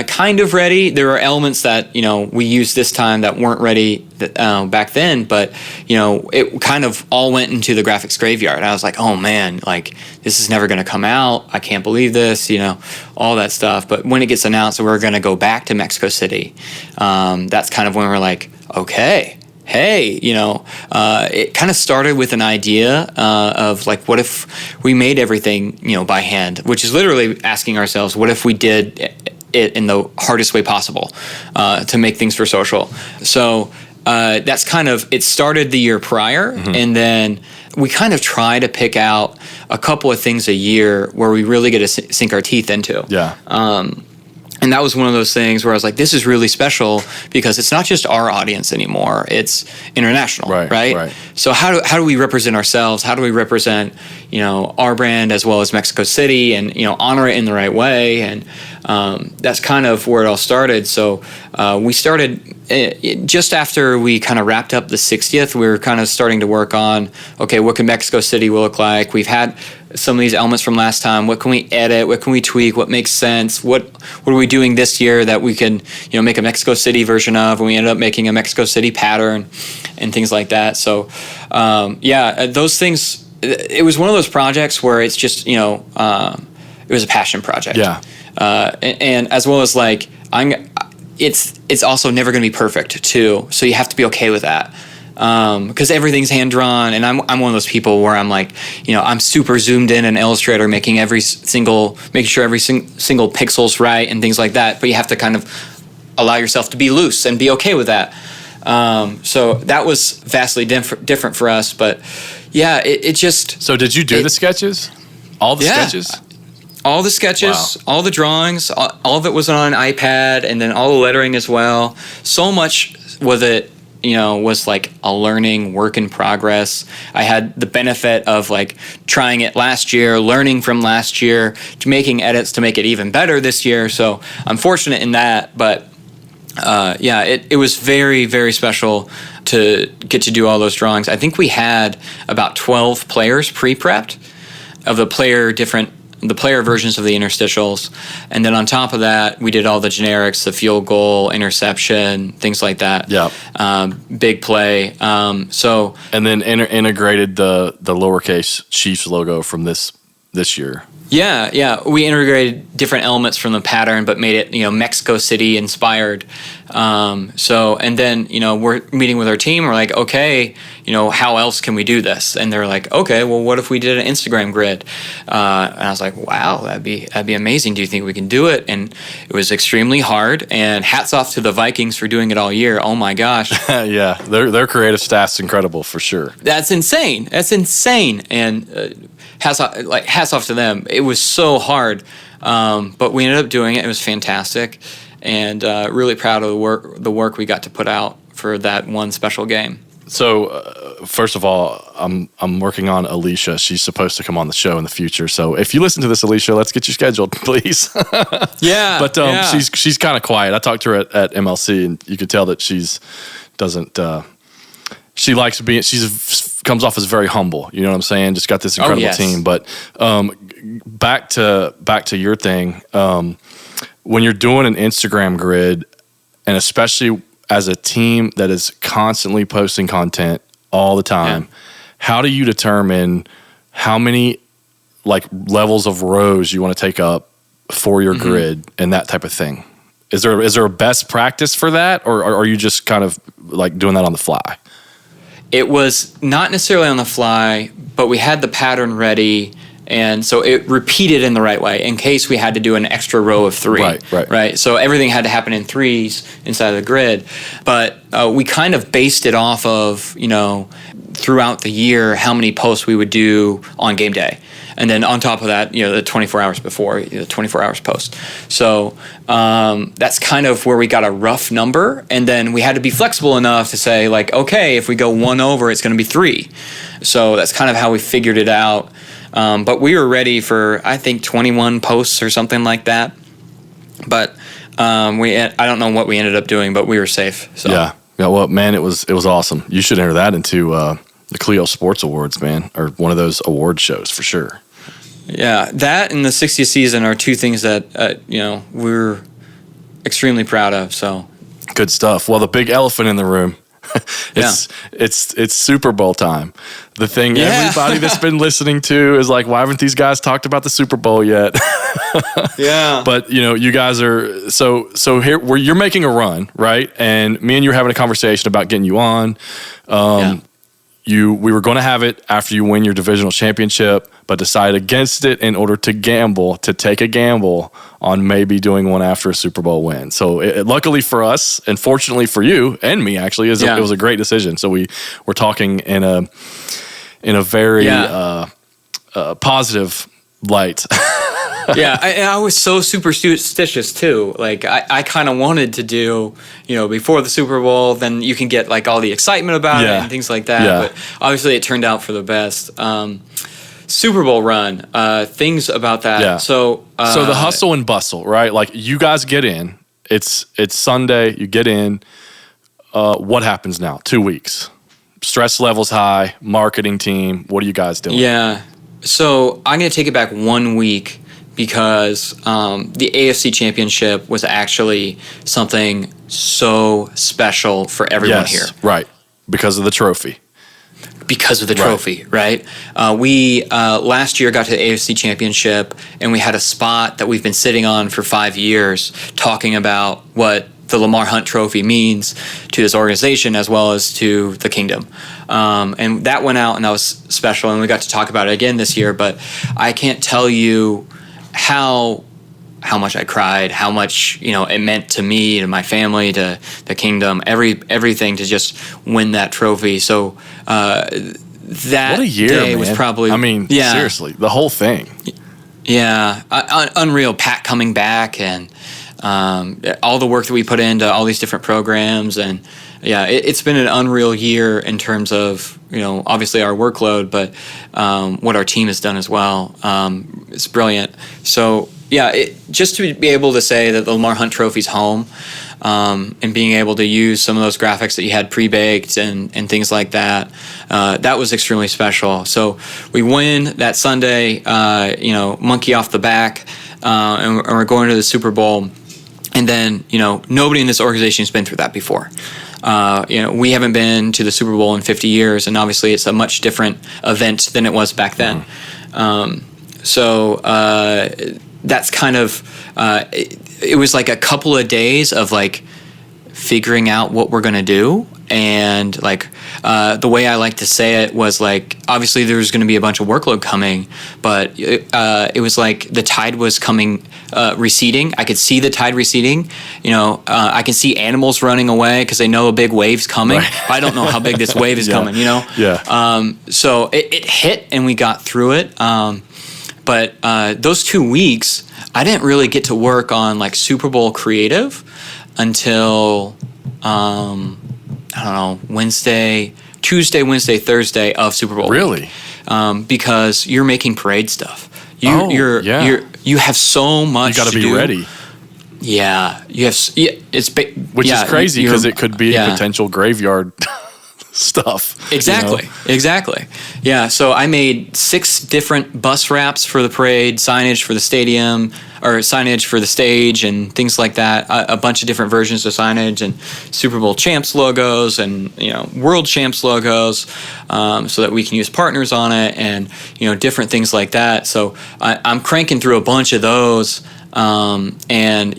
kind of ready. There were elements that, you know, we used this time that weren't ready back then, but, you know, it kind of all went into the graphics graveyard. I was like, oh man, like, this is never going to come out. I can't believe this, you know, all that stuff. But when it gets announced that we're going to go back to Mexico City, that's kind of when we're like, okay, hey, you know, it kind of started with an idea of like, what if we made everything, you know, by hand, which is literally asking ourselves, what if we did it in the hardest way possible to make things for social? So that's kind of, it started the year prior, mm-hmm. and then we kind of try to pick out a couple of things a year where we really get to sink our teeth into. Yeah. And that was one of those things where I was like, this is really special because it's not just our audience anymore. It's international, right? So how do we represent ourselves? How do we represent, you know, our brand as well as Mexico City and, you know, honor it in the right way? And that's kind of where it all started. So we started just after we kind of wrapped up the 60th, we were kind of starting to work on, okay, what can Mexico City look like? We've had some of these elements from last time. What can we edit? What can we tweak? What makes sense? What are we doing this year that we can, you know, make a Mexico City version of? And we ended up making a Mexico City pattern and things like that. So, those things, it was one of those projects where it's just, you know, it was a passion project. Yeah. And as well as like, it's also never going to be perfect too. So you have to be okay with that. Because everything's hand drawn, and I'm one of those people where I'm like, you know, I'm super zoomed in Illustrator, making sure every single pixel's right and things like that. But you have to kind of allow yourself to be loose and be okay with that. So that was vastly different for us. But yeah, it just. So did you do the sketches? All the sketches? All the sketches, all the drawings, all of it was on an iPad, and then all the lettering as well. So much with it, you know, was like a learning work in progress. I had the benefit of like trying it last year, learning from last year, to making edits to make it even better this year. So I'm fortunate in that, but it was very, very special to get to do all those drawings. I think we had about 12 players pre-prepped of the player versions of the interstitials. And then on top of that, we did all the generics, the field goal, interception, things like that. Yeah. Big play. And then integrated the lowercase Chiefs logo from this year. Yeah. We integrated different elements from the pattern, but made it, you know, Mexico City inspired. And then, you know, we're meeting with our team. We're like, okay, you know, how else can we do this? And they're like, okay, well, what if we did an Instagram grid? And I was like, wow, that'd be amazing. Do you think we can do it? And it was extremely hard. And hats off to the Vikings for doing it all year. Oh my gosh. Yeah, their creative staff's incredible for sure. That's insane. And hats off to them. It was so hard, but we ended up doing it. It was fantastic, and really proud of the work we got to put out for that one special game. So, first of all, I'm working on Alicia. She's supposed to come on the show in the future. So if you listen to this, Alicia, let's get you scheduled, please. Yeah. But she's kind of quiet. I talked to her at MLC, and you could tell that she likes being. Comes off as very humble. You know what I'm saying? Just got this incredible team. But back to your thing. When you're doing an Instagram grid, and especially as a team that is constantly posting content all the time, how do you determine how many like levels of rows you want to take up for your grid and that type of thing? Is there a best practice for that, or are you just kind of like doing that on the fly? It was not necessarily on the fly, but we had the pattern ready. And so it repeated in the right way in case we had to do an extra row of 3. Right. So everything had to happen in 3s inside of the grid. But we kind of based it off of, throughout the year, how many posts we would do on game day. And then on top of that, the 24 hours before, the 24 hours post. So that's kind of where we got a rough number. And then we had to be flexible enough to say, like, okay, if we go 1 over, it's going to be 3. So that's kind of how we figured it out. But we were ready for, I think, 21 posts or something like that. But I don't know what we ended up doing, but we were safe. So. Yeah. Well, man, it was awesome. You should enter that into the Clio Sports Awards, man, or one of those award shows for sure. Yeah, that and the 60th season are 2 things that we're extremely proud of. So good stuff. Well, the big elephant in the room. It's Super Bowl time. The thing everybody that's been listening to is like, why haven't these guys talked about the Super Bowl yet? Yeah. But you guys are so here where you're making a run, right? And me and you were having a conversation about getting you on. We were going to have it after you win your divisional championship, but decided against it in order to take a gamble on maybe doing one after a Super Bowl win. So luckily for us, and fortunately for you and me, actually, it was a great decision. So we were talking in a very positive light. Yeah, I was so superstitious too. Like I kind of wanted to do, before the Super Bowl, then you can get like all the excitement about it and things like that. Yeah. But obviously it turned out for the best. Super Bowl run, things about that. Yeah. So the hustle and bustle, right? Like you guys get in. It's Sunday. You get in. What happens now? 2 weeks. Stress levels high. Marketing team. What are you guys doing? Yeah. So I'm going to take it back 1 week. Because the AFC Championship was actually something so special for everyone here. Right. Because of the trophy. Because of the trophy, right? We last year got to the AFC Championship, and we had a spot that we've been sitting on for 5 years talking about what the Lamar Hunt Trophy means to this organization as well as to the kingdom. And that went out, and that was special, and we got to talk about it again this year. But I can't tell you how much I cried, how much it meant to me, to my family, to the kingdom, everything to just win that trophy. So that what a year, day man. was probably seriously, the whole thing. Yeah, unreal. Pat coming back and all the work that we put into all these different programs, and it's been an unreal year in terms of obviously our workload, but what our team has done as well. It's brilliant. So just to be able to say that the Lamar Hunt Trophy's home, and being able to use some of those graphics that you had pre-baked and things like that, that was extremely special. So we win that Sunday, monkey off the back, and we're going to the Super Bowl. And then, nobody in this organization has been through that before. We haven't been to the Super Bowl in 50 years, and obviously it's a much different event than it was back then. So that's kind of, it was like a couple of days of like figuring out what we're going to do. And like the way I like to say it was like, obviously there was going to be a bunch of workload coming, but it was like the tide was coming, receding. I could see the tide receding. I can see animals running away because they know a big wave's coming. Right. I don't know how big this wave is coming. Yeah. So it hit and we got through it. But those 2 weeks, I didn't really get to work on like Super Bowl creative until I don't know, Wednesday, Tuesday, Wednesday, Thursday of Super Bowl. Really? Because you're making parade stuff. You have so much. You got to be ready. Yeah, you have. Which is crazy because it could be potential graveyard stuff. Exactly. Yeah, so I made 6 different bus wraps for the parade, signage for the stadium, or signage for the stage and things like that. A bunch of different versions of signage and Super Bowl champs logos and world champs logos, so that we can use partners on it and different things like that. So I'm cranking through a bunch of those. And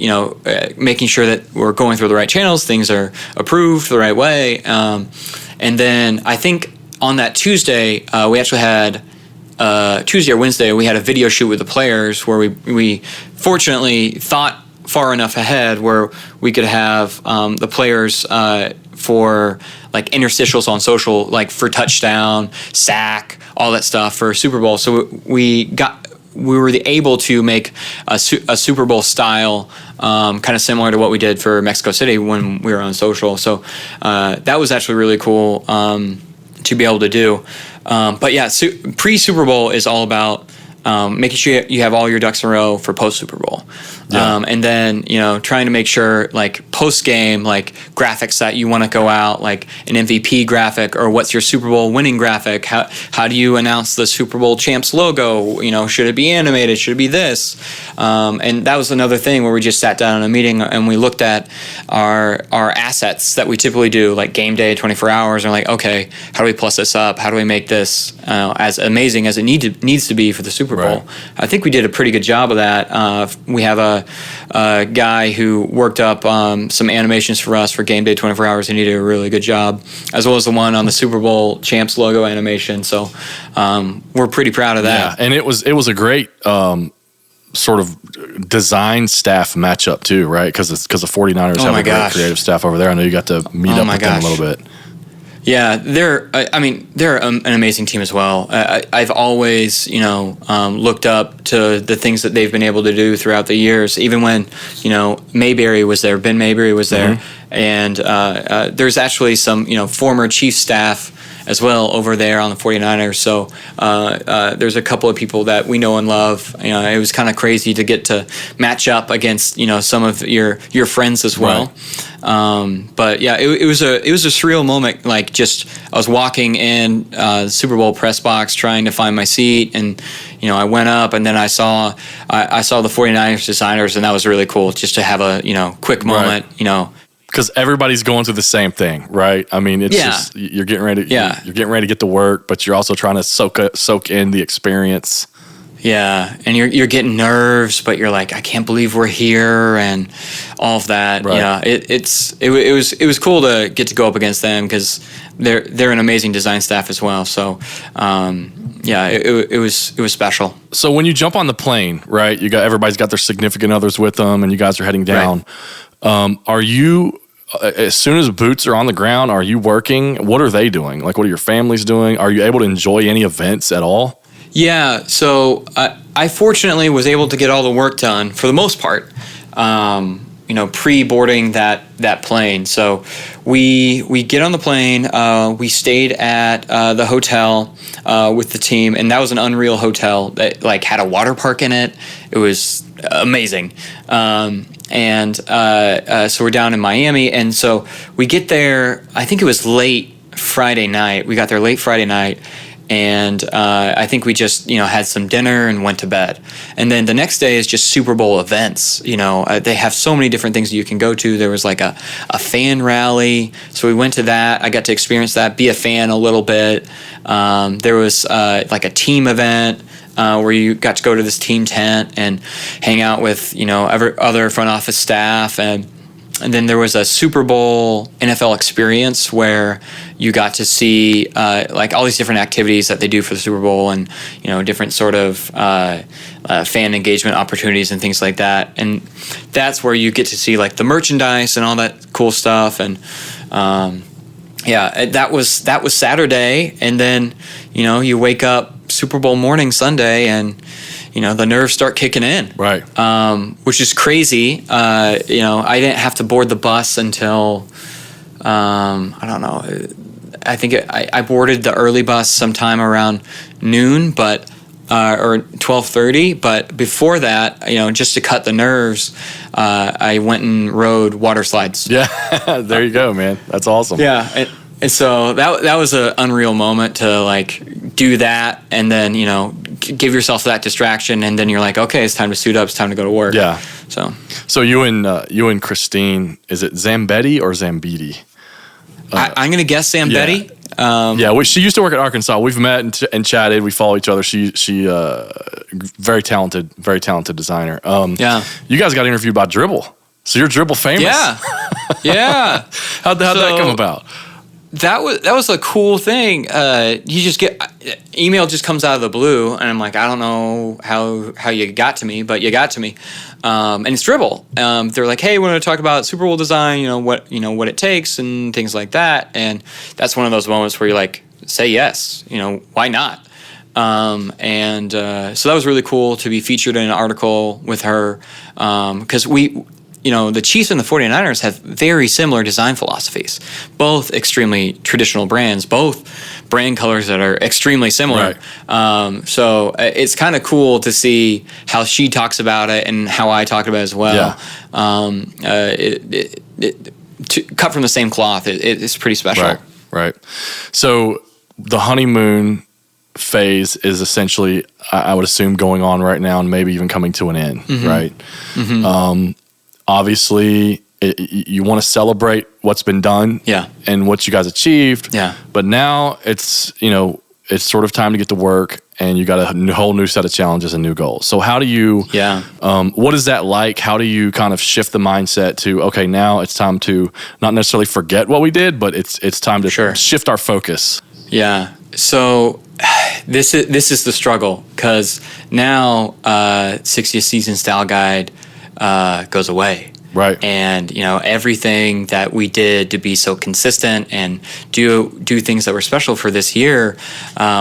making sure that we're going through the right channels, things are approved the right way. And then I think on that Tuesday, we actually had Tuesday or Wednesday, we had a video shoot with the players where we fortunately thought far enough ahead where we could have the players for like interstitials on social, like for touchdown, sack, all that stuff for Super Bowl. So we were able to make a Super Bowl style, kind of similar to what we did for Mexico City when we were on social. So that was actually really cool to be able to do. But yeah, pre-Super Bowl is all about making sure you have all your ducks in a row for post-Super Bowl. Yeah. And then, trying to make sure, like, post-game, like, graphics that you want to go out, like an MVP graphic, or what's your Super Bowl winning graphic? How do you announce the Super Bowl champs logo? Should it be animated? Should it be this? And that was another thing where we just sat down in a meeting and we looked at our assets that we typically do, like game day, 24 hours, and like, okay, how do we plus this up? How do we make this as amazing as it needs to be for the Super Bowl? Right. I think we did a pretty good job of that. We have a guy who worked up some animations for us for game day 24 hours, and he did a really good job, as well as the one on the Super Bowl champs logo animation. So we're pretty proud of that. Yeah, and it was a great sort of design staff matchup too, right? Because the 49ers have a great creative staff over there. I know you got to meet up with them a little bit. Yeah, they're an amazing team as well. I've always, looked up to the things that they've been able to do throughout the years, even when, Mayberry was there, Ben Mayberry was there. Mm-hmm. And there's actually some, former chief staff as well over there on the 49ers. So there's a couple of people that we know and love. It was kind of crazy to get to match up against, some of your friends as well. Right. But yeah, it was a surreal moment. Like, just I was walking in the Super Bowl press box trying to find my seat, and I went up, and then I saw the 49ers designers, and that was really cool just to have a quick moment. Right. Because everybody's going through the same thing, right? I mean, it's just you're getting ready. Yeah. You're getting ready to get to work, but you're also trying to soak in the experience. Yeah, and you're getting nerves, but you're like, I can't believe we're here, and all of that. Right. Yeah, it was cool to get to go up against them because they're an amazing design staff as well. So it was special. So when you jump on the plane, right? Everybody's got their significant others with them, and you guys are heading down. Right. Are you? As soon as boots are on the ground, are you working? What are they doing? Like, what are your families doing? Are you able to enjoy any events at all? Yeah, so I fortunately was able to get all the work done for the most part, pre-boarding that plane. So we get on the plane, we stayed at the hotel with the team, and that was an Unreal hotel that like had a water park in it. It was amazing. So we're down in Miami, and so we get there, I think it was late Friday night. We got there late Friday night, and I think we just, had some dinner and went to bed. And then the next day is just Super Bowl events. They have so many different things that you can go to. There was like a fan rally, so we went to that. I got to experience that, be a fan a little bit. There was like a team event where you got to go to this team tent and hang out with, other front office staff. And then there was a Super Bowl NFL experience where you got to see like all these different activities that they do for the Super Bowl, and different sort of fan engagement opportunities and things like that. And that's where you get to see like the merchandise and all that cool stuff. And that was Saturday, and then you wake up Super Bowl morning Sunday, and the nerves start kicking in, right? Which is crazy. I didn't have to board the bus until I don't know. I think I boarded the early bus sometime around noon, but or 12:30. But before that, just to cut the nerves, I went and rode water slides. Yeah, there you go, man. That's awesome. Yeah, and so that was an unreal moment to like do that, and then give yourself that distraction, and then you're like, okay, it's time to suit up, it's time to go to work. Yeah. So you and Christine, is it Zambetti or Zambiti? I'm gonna guess Zambetti. She used to work at Arkansas. We've met and chatted. We follow each other. She very talented designer. You guys got interviewed by Dribble, so you're Dribble famous. Yeah. How'd that come about? That was a cool thing. You just get email just comes out of the blue, and I'm like, I don't know how you got to me, but you got to me. And it's Dribble. They're like, hey, we want to talk about Super Bowl design. What it takes and things like that. And that's one of those moments where you're like, say yes. Why not? So that was really cool to be featured in an article with her, because the Chiefs and the 49ers have very similar design philosophies, both extremely traditional brands, both brand colors that are extremely similar. Right. So it's kind of cool to see how she talks about it and how I talk about it as well. Yeah. Cut from the same cloth, it's pretty special. Right. So the honeymoon phase is essentially, I would assume, going on right now and maybe even coming to an end, mm-hmm. right? Mm-hmm. Obviously, you want to celebrate what's been done and what you guys achieved. Yeah. But now it's sort of time to get to work, and you got a whole new set of challenges and new goals. So how do you, what is that like? How do you kind of shift the mindset to, okay, now it's time to not necessarily forget what we did, but it's time to shift our focus? Yeah. So this is the struggle, because now 60th Season Style Guide goes away. Right. And, everything that we did to be so consistent and do things that were special for this year,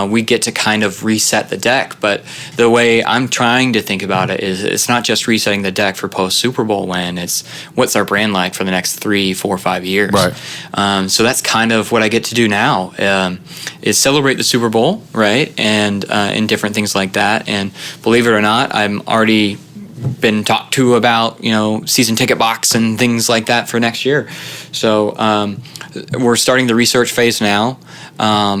we get to kind of reset the deck. But the way I'm trying to think about it is it's not just resetting the deck for post-Super Bowl win. It's what's our brand like for the next 3, 4, 5 years. Right. So that's kind of what I get to do now, is celebrate the Super Bowl, right? And different things like that. And believe it or not, I'm already been talked to about season ticket box and things like that for next year. So we're starting the research phase now,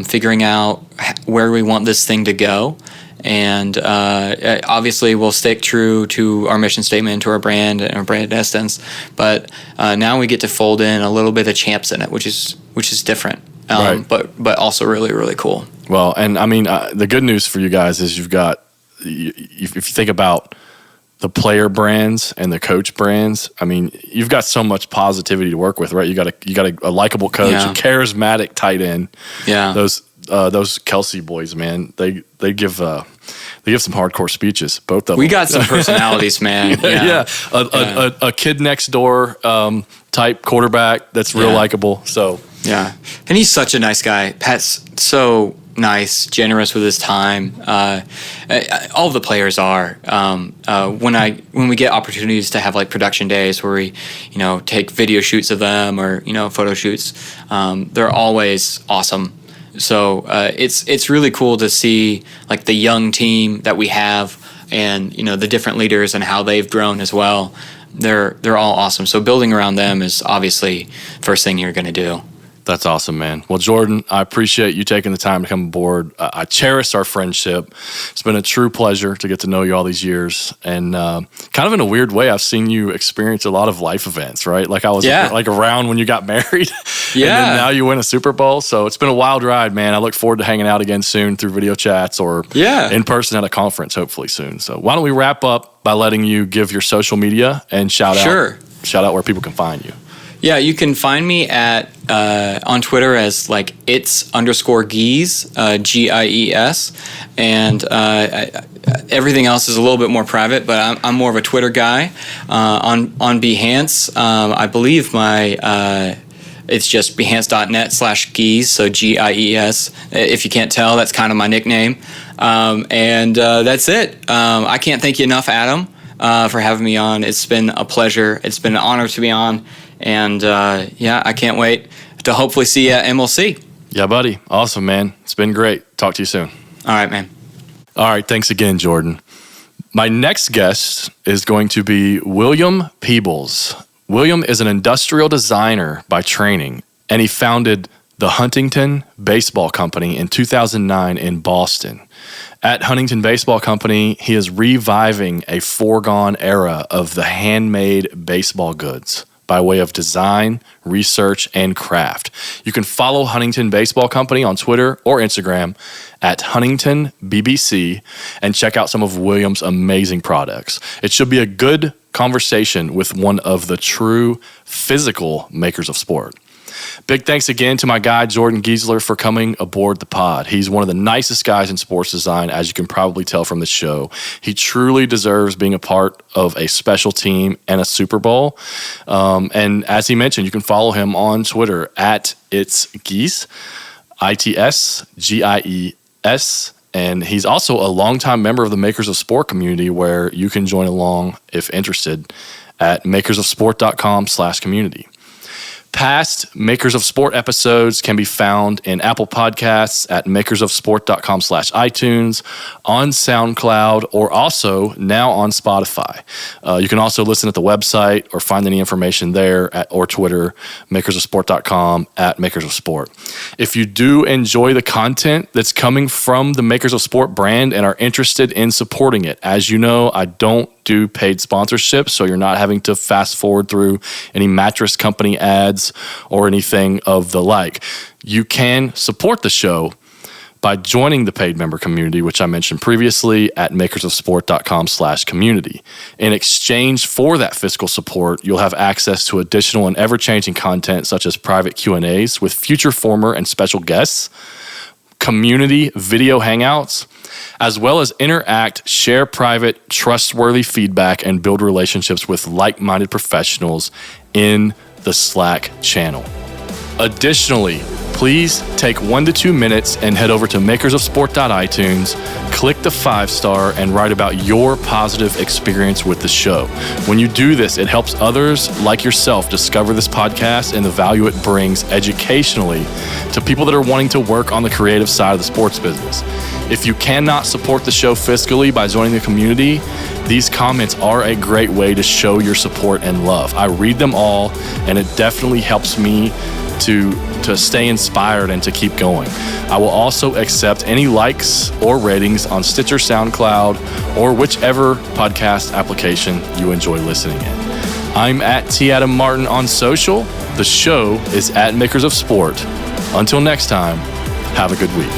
figuring out where we want this thing to go, and obviously we'll stick true to our mission statement, to our brand and our brand essence, but now we get to fold in a little bit of champs in it, which is different, right. but also really, really cool. Well, and I mean the good news for you guys is you've got, if you think about the player brands and the coach brands, I mean, you've got so much positivity to work with, right? You got a likable coach, a charismatic tight end. Yeah, those Kelsey boys, man, they give some hardcore speeches. Both of them. We got some personalities, man. A kid next door type quarterback that's real likable. So and he's such a nice guy. Pat's so nice, generous with his time. All the players are. When we get opportunities to have like production days where we, take video shoots of them or photo shoots, they're always awesome. So it's really cool to see like the young team that we have, and the different leaders and how they've grown as well. They're all awesome. So building around them is obviously first thing you're going to do. That's awesome, man. Well, Jordan, I appreciate you taking the time to come aboard. I cherish our friendship. It's been a true pleasure to get to know you all these years. And kind of in a weird way, I've seen you experience a lot of life events, right? Like I was like around when you got married. And then now you win a Super Bowl. So it's been a wild ride, man. I look forward to hanging out again soon through video chats or in person at a conference, hopefully soon. So why don't we wrap up by letting you give your social media and shout out where people can find you. Yeah, you can find me on Twitter as like its_Gies, Gies, and everything else is a little bit more private. But I'm more of a Twitter guy. On Behance, I believe my it's just behance.net/Gies, so Gies. If you can't tell, that's kind of my nickname. And that's it. I can't thank you enough, Adam, for having me on. It's been a pleasure. It's been an honor to be on. And I can't wait to hopefully see you at MLC. Yeah, buddy. Awesome, man. It's been great. Talk to you soon. All right, man. All right. Thanks again, Jordan. My next guest is going to be William Peebles. William is an industrial designer by training, and he founded the Huntington Baseball Company in 2009 in Boston. At Huntington Baseball Company, he is reviving a foregone era of the handmade baseball goods by way of design, research, and craft. You can follow Huntington Baseball Company on Twitter or Instagram at Huntington BBC and check out some of William's amazing products. It should be a good conversation with one of the true physical makers of sport. Big thanks again to my guy, Jordan Giesler, for coming aboard the pod. He's one of the nicest guys in sports design, as you can probably tell from the show. He truly deserves being a part of a special team and a Super Bowl. And as he mentioned, you can follow him on Twitter at It's Gies, ITSGIES. And he's also a longtime member of the Makers of Sport community, where you can join along if interested at makersofsport.com/community. Past Makers of Sport episodes can be found in Apple Podcasts at makersofsport.com/iTunes, on SoundCloud, or also now on Spotify. You can also listen at the website or find any information there or Twitter, makersofsport.com at makersofsport. If you do enjoy the content that's coming from the Makers of Sport brand and are interested in supporting it, as you know, I don't do paid sponsorships, so you're not having to fast forward through any mattress company ads or anything of the like. You can support the show by joining the paid member community, which I mentioned previously, at makersofsport.com/community. In exchange for that fiscal support, you'll have access to additional and ever-changing content such as private Q&As with future, former, and special guests, community video hangouts, as well as interact, share private, trustworthy feedback, and build relationships with like-minded professionals in the Slack channel. Additionally, please take 1 to 2 minutes and head over to makersofsport.itunes, click the 5-star, and write about your positive experience with the show. When you do this, it helps others like yourself discover this podcast and the value it brings educationally to people that are wanting to work on the creative side of the sports business. If you cannot support the show fiscally by joining the community, these comments are a great way to show your support and love. I read them all, and it definitely helps me to stay inspired and to keep going. I will also accept any likes or ratings on Stitcher, SoundCloud, or whichever podcast application you enjoy listening in. I'm at T. Adam Martin on social. The show is at Makers of Sport. Until next time, have a good week.